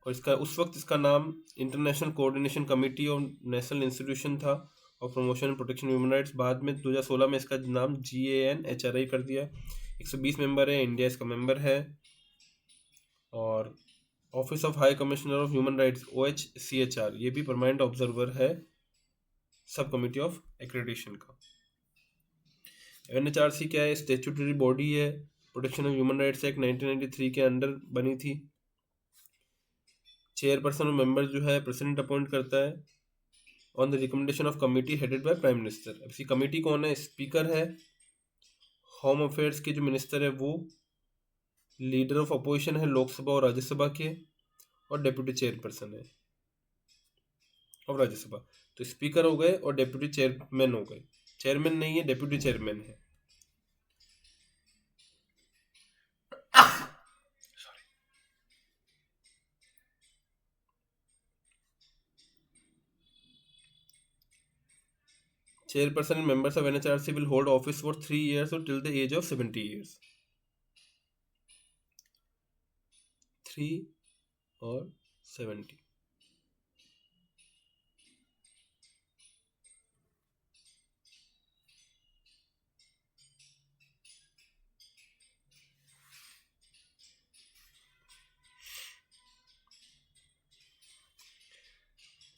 और इसका उस वक्त इसका नाम international coordination committee of national institution था और promotion and protection human rights. बाद में 2016 में इसका नाम GANHRI कर दिया। 120 मेंबर है, इंडिया इसका मेंबर है। और office of high commissioner of human rights OHCHR, ये भी परमानेंट ऑब्जर्वर है सब कमिटी ऑफ एक्रेडिटेशन का। NHRC क्या है, स्टेचुटरी बॉडी है, protection of human rights act 1993 के अंडर बनी थी। चेयरपर्सन और मेंबर जो है प्रेसिडेंट अपॉइंट करता है on the recommendation of committee headed by prime minister. अब इसकी कमेटी कौन है, स्पीकर है, होम अफेयर्स के जो मिनिस्टर है वो, लीडर ऑफ अपोजिशन है लोकसभा और राज्यसभा के, और डेप्यूटी चेयरपर्सन है ऑफ राज्यसभा। तो स्पीकर हो गए और डेप्यूटी चेयरमैन हो गए। चेयरमैन नहीं है, डेप्यूटी चेयरमैन है। Chairperson and members of NHRC will hold office for 3 years or till the age of 70 years. 3 or 70.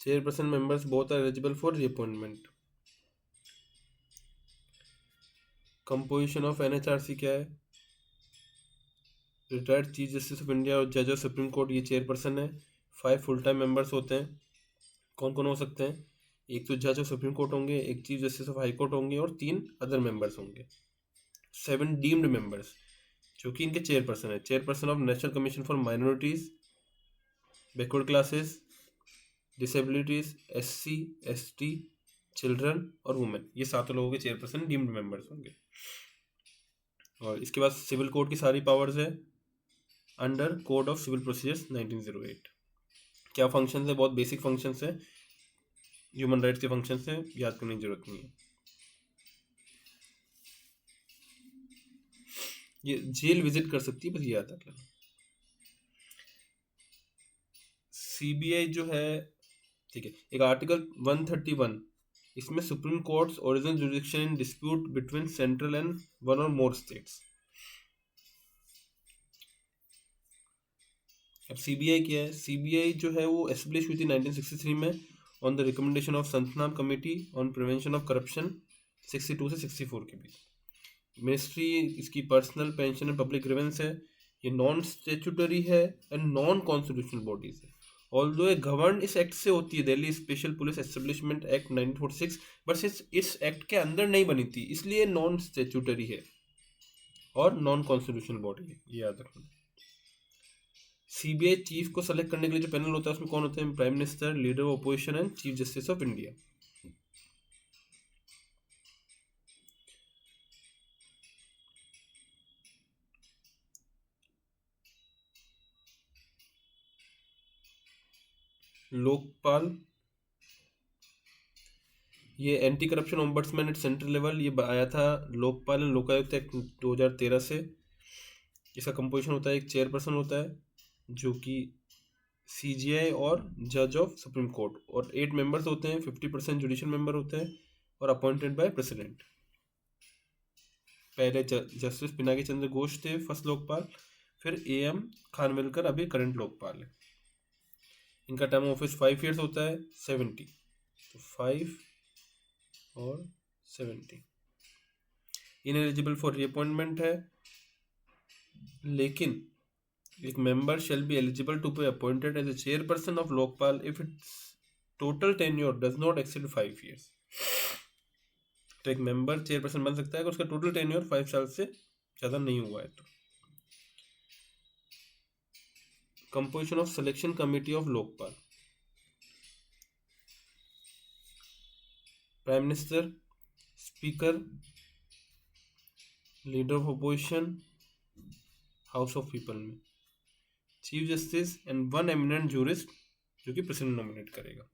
Chairperson members both are eligible for reappointment. Composition of NHRC क्या है, retired chief justice of India और जज of supreme court ये chairperson है। 5 full time members होते हैं। कौन कौन हो सकते हैं, एक तो जज ऑफ सुप्रीम कोर्ट होंगे, एक chief justice of high court होंगे और 3 अदर मेंबर्स होंगे। 7 डीम्ड मेंबर्स जो कि इनके चेयरपर्सन है। Chairperson of national commission for minorities, backward classes, disabilities, SC ST, children और वुमेन, ये 7 लोगों के चेयरपर्सन डीम्ड मेंबर्स होंगे। और इसके बाद सिविल कोड की सारी पावर्स है under code of civil procedures 1908। क्या फंक्शंस है, बहुत बेसिक फंक्शंस है, ह्यूमन राइट्स के फंक्शंस है, याद करने की जरूरत नहीं है। ये जेल विजिट कर सकती है, बस याद रखना। CBI जो है, ठीक है, एक आर्टिकल 131, इसमें supreme courts original jurisdiction in dispute between central and one और मोर स्टेट्स। अब CBI क्या है, CBI जो है वो एस्टेब्लिश हुई थी 1963 में on the recommendation of Santnam committee on prevention of corruption 62 से 64 के बीच। मिनिस्ट्री इसकी personal pension and public grievance है। ये नॉन स्टेचुटरी है एंड नॉन कॉन्स्टिट्यूशनल बॉडीज है। ऑल्दो गवर्न इस एक्ट से होती है, Delhi special police establishment act 1946, but इस एक्ट के अंदर नहीं बनी थी, इसलिए नॉन स्टेचुटरी है और नॉन कॉन्स्टिट्यूशनल बॉडी है, ये याद रखना। CBI चीफ को सेलेक्ट करने के लिए जो पैनल होता है उसमें कौन होते हैं, prime minister, leader of opposition and chief justice of India. Lokpal, ये anti corruption ombudsman at central level, ये आया था लोकपाल एंड लोकायुक्त एक्ट 2013 से। इसका कंपोजिशन होता है, एक चेयरपर्सन होता है जो कि सीजीआई और जज ऑफ सुप्रीम कोर्ट, और 8 मेंबर्स होते हैं, 50% जुडिशियल मेंबर होते हैं और अपॉइंटेड बाय प्रेसिडेंट। पहले जस्टिस पिनाकी चंद्र घोष थे फर्स्ट लोकपाल, फिर AM खानविलकर अभी करंट लोकपाल है। इनका टर्म ऑफिस 5 ईयर्स होता है, 70, तो 5 और 70। इनएलिजिबल फॉर रीअपॉइंटमेंट है, लेकिन एक member shall be eligible to be appointed as a chairperson of Lokpal if its total tenure does not exceed 5 years। तो एक मेंबर चेयरपर्सन बन सकता है अगर उसका टोटल टेन्योर 5 साल से ज़्यादा नहीं हुआ है तो। Composition of selection committee of Lokpal, prime minister, speaker, leader of opposition house of people में, chief justice and 1 eminent jurist जो कि प्रेसिडेंट नॉमिनेट करेगा।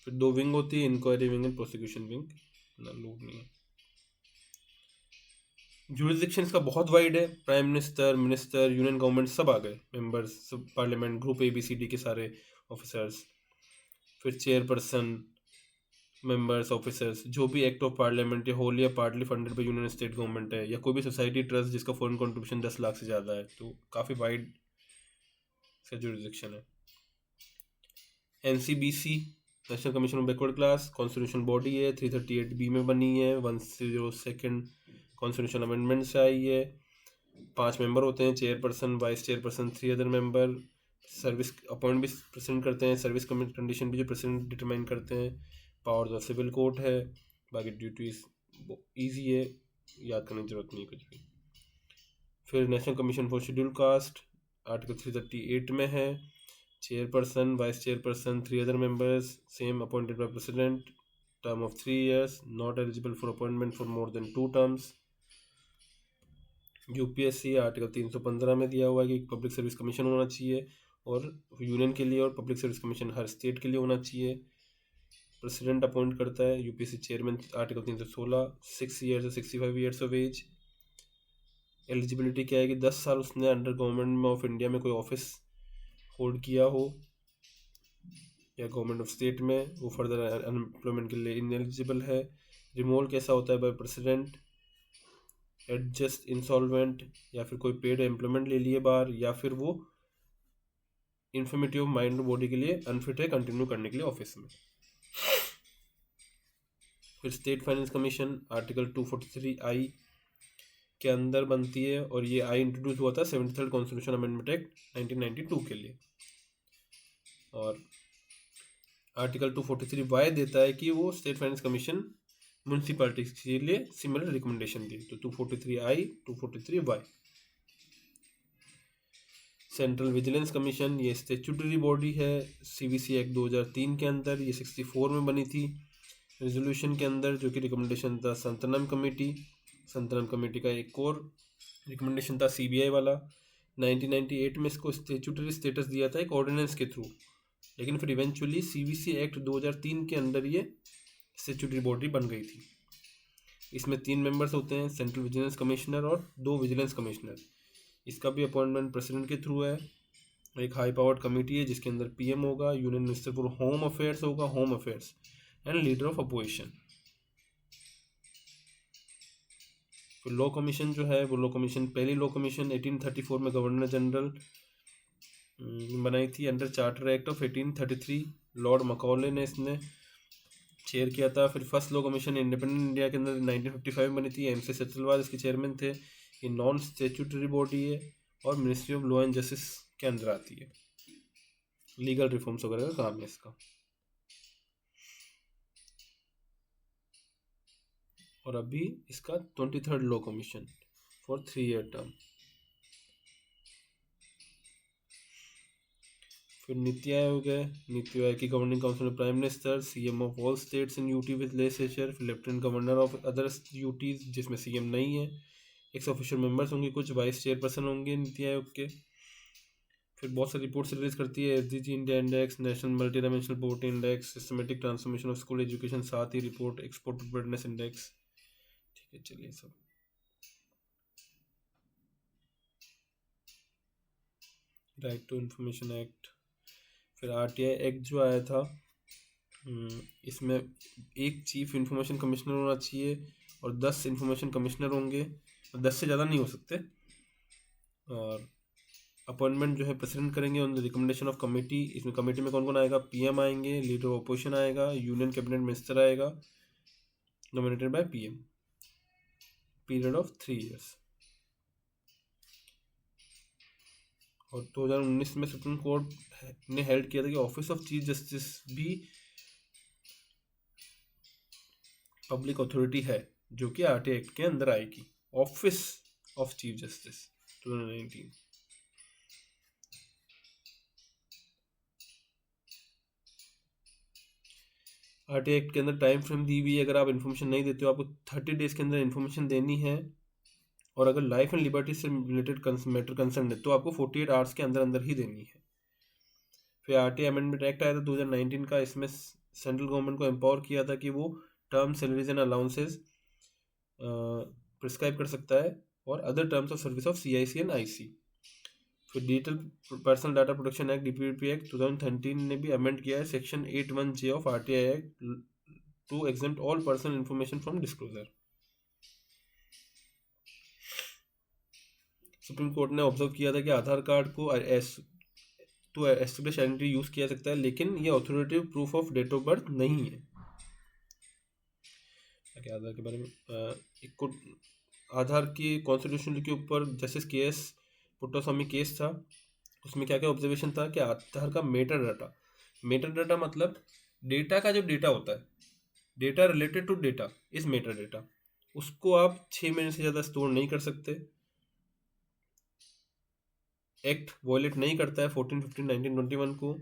फिर 2 विंग होती है, inquiry wing and prosecution wing, ना लोड नहीं है। जुरिस्डिक्शन का बहुत वाइड है, prime minister, minister, union government सब आ गए, मेंबर्स सब, पार्लियामेंट, ग्रुप ABCD के सारे ऑफिसर्स। फिर चेयरपर्सन, मेंबर्स, ऑफिसर्स, जो भी एक्ट ऑफ पार्लियामेंट या होल या partly funded by union state government है, या कोई भी सोसाइटी ट्रस्ट जिसका फॉरेन कंट्रीब्यूशन 10 लाख से ज़्यादा है, तो काफ़ी वाइड से जुरिस्डिक्शन है। NCBC, national commission of backward class, constitution body है, 338B में बनी है, 102 कॉन्स्टिट्यूशन अमेंडमेंट से आई है। 5 मेंबर होते हैं, chairperson, vice chairperson, 3 other member. Service appoint भी प्रेसिडेंट करते हैं, सर्विस कंडीशन भी जो प्रेसिडेंट डिटरमाइन करते हैं। पावर्स ऑफ सिविल कोर्ट है, बाकी ड्यूटीज ईजी है, याद करने की जरूरत नहीं कुछ भी। फिर national commission for schedule caste article 338 में है, chairperson, vice chairperson, 3 other members, same appointed by president, term of 3 years, not eligible for appointment for more than 2 terms। UPSC article 315 में दिया हुआ है कि पब्लिक सर्विस कमीशन होना चाहिए, और यूनियन के लिए, और पब्लिक सर्विस कमीशन हर स्टेट के लिए होना चाहिए। प्रेसिडेंट अपॉइंट करता है, UPSC चेयरमैन आर्टिकल 316, 6 years से 65 years ऑफ एज। एलिजिबिलिटी क्या है कि 10 साल उसने अंडर गवर्नमेंट ऑफ इंडिया में कोई ऑफिस होल्ड किया हो, या गवर्नमेंट ऑफ स्टेट में, वो फर्दर अनएम्प्लॉयमेंट के लिए इनएलिजिबल है। रिमूवल कैसा होता है, बाय प्रेसिडेंट, एडजस्ट, इंसॉल्वेंट, या फिर कोई पेड एम्प्लॉयमेंट ले लिए बाहर, या फिर वो इन्फर्मिटी ऑफ माइंड और बॉडी के लिए अनफिट है कंटिन्यू करने के लिए ऑफिस में। फिर state finance commission article 243I के अंदर बनती है, और ये आई इंट्रोड्यूस हुआ था 73rd कॉन्स्टिट्यूशन अमेंडमेंट एक्ट 1992 के लिए। और आर्टिकल 243Y देता है कि वो स्टेट फाइनेंस कमीशन म्यूनसिपैलिटी के लिए सिमिलर रिकमेंडेशन दी, तो 243I, 243Y। Central vigilance commission, ये स्टेचुटरी बॉडी है, CVC एक्ट 2003 के अंदर, ये 64 में बनी थी रेजोल्यूशन के अंदर, जो कि रिकमेंडेशन था संतनम कमेटी। संतनम कमेटी का एक और रिकमेंडेशन था CBI वाला। 1998 में इसको स्टेचुटरी स्टेटस दिया था एक ऑर्डिनेंस के थ्रू, लेकिन फिर इवेंचुअली CVC एक्ट 2003 के अंदर ये स्टेचुटरी बॉडी बन गई थी। इसमें 3 मेंबर्स होते हैं, सेंट्रल विजिलेंस कमिश्नर और 2 विजिलेंस कमिश्नर। इसका भी अपॉइंटमेंट प्रेसिडेंट के थ्रू है। एक हाई पावर्ड कमेटी है जिसके अंदर PM होगा, union minister for home affairs होगा, home affairs, and leader of opposition. फिर लॉ कमीशन जो है, वो लॉ कमीशन, पहली लॉ कमीशन 1834 में गवर्नर जनरल बनाई थी under charter act of 1833, lord Macaulay ने इसने चेयर किया था। फिर first law commission independent India के अंदर 1955 में बनी थी, MC सचलवाद इसके चेयरमैन थे। ये नॉन स्टेचुटरी बॉडी है और ministry of law and justice के अंदर आती है, लीगल रिफॉर्म्स वगैरह का काम है इसका। और अभी इसका 23rd law commission for 3 year term. फिर नीति आयोग है, नीति आयोग की गवर्निंग काउंसिल में prime minister, CM of all states in UT with legislature, फिर lieutenant governor of other UTs जिसमें CM नहीं है, 100 ऑफिशियल मेंबर्स होंगे, कुछ वाइस चेयरपर्सन होंगे नीति आयोग के। फिर बहुत सारी रिपोर्ट्स रिलीज करती है, SDG India index, national multi dimensional poverty index, systematic transformation of school education, साथ ही रिपोर्ट एक्सपोर्ट प्रिपेयर्डनेस इंडेक्स। ठीक है, चलिए सब राइट टू इंफॉर्मेशन एक्ट। फिर आरटीआई एक्ट जो आया था, इसमें एक चीफ इंफॉर्मेशन कमिश्नर होना चाहिए और 10 इंफॉर्मेशन कमिश्नर होंगे, 10 से ज़्यादा नहीं हो सकते। और अपॉइंटमेंट जो है प्रेसिडेंट करेंगे on the recommendation of committee. इसमें कमेटी में कौन कौन आएगा? पीएम आएंगे, लीडर ऑफ अपोजिशन आएगा, यूनियन कैबिनेट मिनिस्टर आएगा, nominated by PM, period of 3 years। और 2019 में सुप्रीम कोर्ट ने हेल्ड किया था कि ऑफिस ऑफ चीफ जस्टिस भी पब्लिक अथॉरिटी है, जो कि आरटीआई एक्ट के अंदर आएगी। Office of chief justice 2019। RTI act के अंदर टाइम फ्रेम दी हुई है, अगर आप इन्फॉर्मेशन नहीं देते हो आपको 30 days के अंदर इन्फॉर्मेशन देनी है, और अगर लाइफ एंड लिबर्टी से रिलेटेड मैटर कंसर्न है तो आपको 48 hours के अंदर अंदर ही देनी है। फिर आरटीआई अमेंडमेंट एक्ट आया था 2019 का। इसमें सेंट्रल गवर्नमेंट को एम्पावर किया था कि वो term salaries and allowances prescribe कर सकता है, और other terms of service of CIC and IC. फिर digital personal data protection act DPP act 2013 ने भी अमेंड किया है section 81J of RTI act to exempt all personal information from disclosure. Supreme court ने ऑब्जर्व किया था कि Aadhaar card को टू एस्टेब्लिश आइडेंटिटी यूज किया सकता है, लेकिन ये authoritative proof of date of birth नहीं है। क्या आधार के बारे में आधार की कॉन्स्टिट्यूशन के ऊपर जस्टिस के एस पुट्टास्वामी केस था, उसमें क्या क्या ऑब्जर्वेशन था कि आधार का मेटा डाटा मतलब डेटा का जो डेटा होता है, data related to data is meta data, उसको आप 6 महीने से ज़्यादा स्टोर नहीं कर सकते। एक्ट वॉयलेट नहीं करता है 14, 15, 19, 21 को।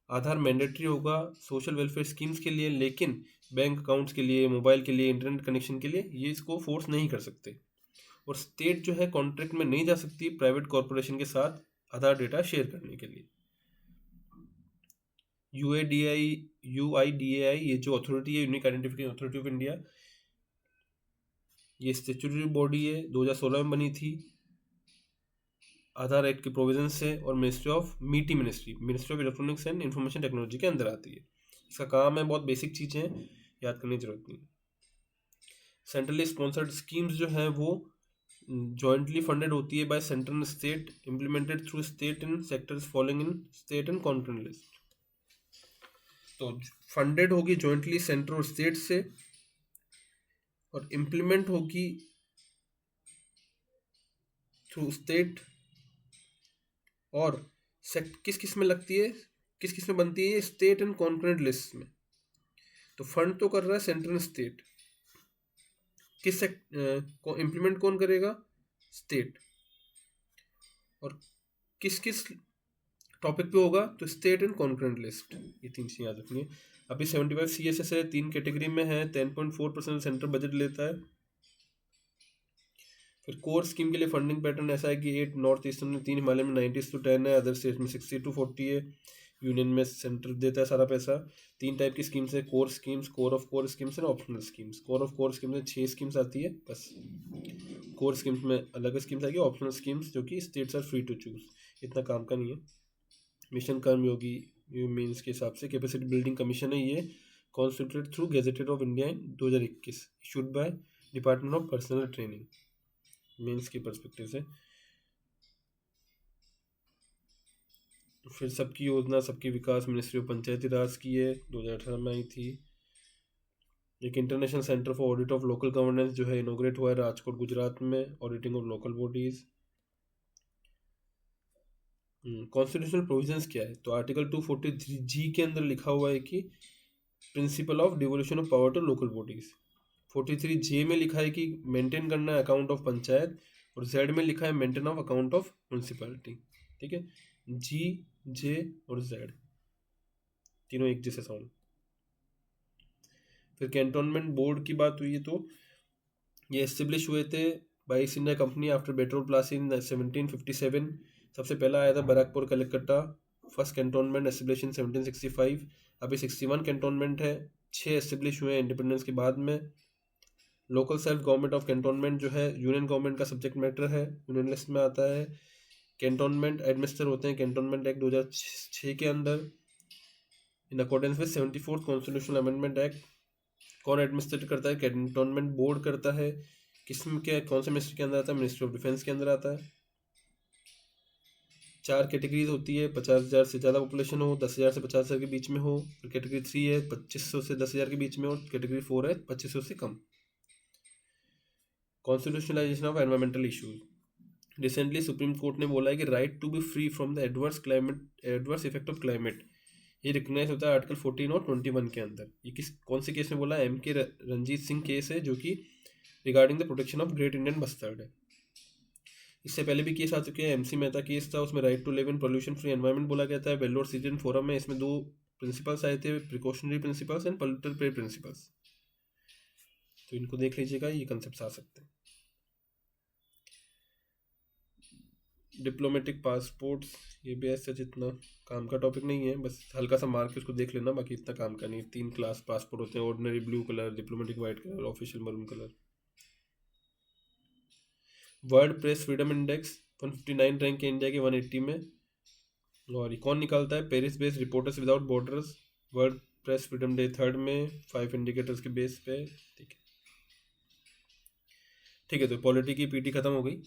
आधार मैंडेटरी होगा सोशल वेलफेयर स्कीम्स के लिए, लेकिन बैंक अकाउंट्स के लिए, मोबाइल के लिए, इंटरनेट कनेक्शन के लिए ये इसको फोर्स नहीं कर सकते। और स्टेट जो है कॉन्ट्रैक्ट में नहीं जा सकती प्राइवेट कॉरपोरेशन के साथ आधार डेटा शेयर करने के लिए। यूआईडीएआई ये जो अथॉरिटी है, unique identification authority of India, ये स्टेचुटरी बॉडी है, 2016 में बनी थी आधार एक्ट के प्रोविजन से, और ministry of electronics and information technology के अंदर आती है। इसका काम है, बहुत बेसिक चीज़ें याद करने की जरूरत नहीं। सेंट्रली स्पॉन्सर्ड स्कीम्स जो हैं वो जॉइंटली फंडेड होती है bye centre and state, implemented through state and sectors following in state and concurrent list. तो फंडेड होगी जॉइंटली सेंटर और स्टेट से, और इम्प्लीमेंट होगी थ्रू स्टेट, और किस किस में लगती है, किस किस में बनती है, स्टेट एंड कॉन्करेंट लिस्ट में। तो फंड तो कर रहा है सेंटर एंड स्टेट, किस इम्प्लीमेंट कौन करेगा? स्टेट। और किस किस टॉपिक पे होगा? तो स्टेट एंड कॉन्करेंट लिस्ट। ये 3 चीज़ें याद रखनी है। अभी 75 CSS है, 3 कैटेगरी में है, 10.4% सेंट्रल बजट लेता है। फिर कोर स्कीम के लिए फंडिंग पैटर्न ऐसा है कि 8 नॉर्थ ईस्टर्न में, 3 हिमालय में 90:10 है, अदर स्टेट में 60:40 है, यूनियन में सेंटर देता है सारा पैसा। 3 टाइप की स्कीम्स है, core schemes, core of core schemes और optional schemes. Core of core schemes में 6 स्कीम्स आती है बस। कोर स्कीम्स में अलग स्कीम्स आएगी, ऑप्शनल स्कीम्स जो कि states are free to choose, इतना काम का नहीं है। मिशन कर्मयोगी मीन्स के हिसाब से कैपेसिटी बिल्डिंग कमीशन है, ये constituted through gazetted of India in 2021, issued by department of personal training, means के पर्सपेक्टिव से। फिर सबकी योजना सबकी विकास मिनिस्ट्री ऑफ पंचायती राज की है, 2018 में आई थी। एक international centre for audit of local governance जो है इनोग्रेट हुआ है राजकोट गुजरात में, auditing of local bodies. Constitutional provisions क्या है? तो आर्टिकल 243G के अंदर लिखा हुआ है कि principle of devolution of power to local bodies. 43J में लिखा है कि मेंटेन करना है अकाउंट ऑफ पंचायत, और Z में लिखा है maintain of account of municipality. ठीक है, G, J और Z तीनों एक जैसे साउंड। फिर कैंटोनमेंट बोर्ड की बात हुई है, तो ये एस्टेब्लिश हुए थे by East India company after battle of Plassey in 1757। सबसे पहला आया था Barrackpore Calcutta, first cantonment establish in 1765। अभी 61 कैंटोनमेंट है, 6 एस्टेब्लिश हुए हैं इंडिपेंडेंस के बाद में। Local self government of cantonment जो है यूनियन गवर्नमेंट का सब्जेक्ट मैटर है, यूनियन लिस्ट में आता है। कैंटोनमेंट एडमिनिस्टर होते हैं कैंटोनमेंट एक्ट 2006 के अंदर, in accordance with 74th constitutional amendment act. कौन एडमिनिस्ट्रेट करता है? कैंटोनमेंट बोर्ड करता है। किस्म के कौन से मिनिस्ट्री के अंदर आता है? मिनिस्ट्री ऑफ डिफेंस के अंदर आता है। 4 कैटेगरीज होती है, 50,000 से ज़्यादा पॉपुलेशन हो, 10,000 से 50,000 के बीच में हो। फिर कैटेगरी 3 है 2500 से 10,000 के बीच में हो। कैटेगरी 4 है 2500 से कम। Constitutionalization of environmental issues. Recently supreme court ने बोला है कि right to be free from the adverse effect of climate ये रिकग्नाइज होता है आर्टिकल 14 और 21 के अंदर। ये कौन से केस में बोला? एम के रंजीत सिंह केस है, जो कि regarding the protection of great Indian bustard है। इससे पहले भी केस आ चुके हैं। एमसी मेहता केस था, उसमें right to live in pollution free environment बोला गया था। वेल्लोर सिटीजन फोरम में इसमें 2 प्रिंसिपल्स आए थे, प्रिकॉशनरी प्रिंसिपल्स एंड पोल्यूटर पे प्रिंसिपल्स। तो इनको देख लीजिएगा, ये कंसेप्ट आ सकते हैं। डिप्लोमेटिक पासपोर्ट्स, ये भी ऐसा जितना काम का टॉपिक नहीं है, बस हल्का सा मार्क उसको देख लेना, बाकी इतना काम का नहीं। 3 क्लास पासपोर्ट होते हैं, ordinary blue colour, diplomatic white colour, official maroon colour. World press freedom index 159 rank है इंडिया के 180 में। और ये कौन निकालता है? Paris based reporters without borders. World press freedom day 3rd में 5 इंडिकेटर्स के बेस पे। ठीक है, ठीक है, तो पॉलिटी की पीटी खत्म हो गई।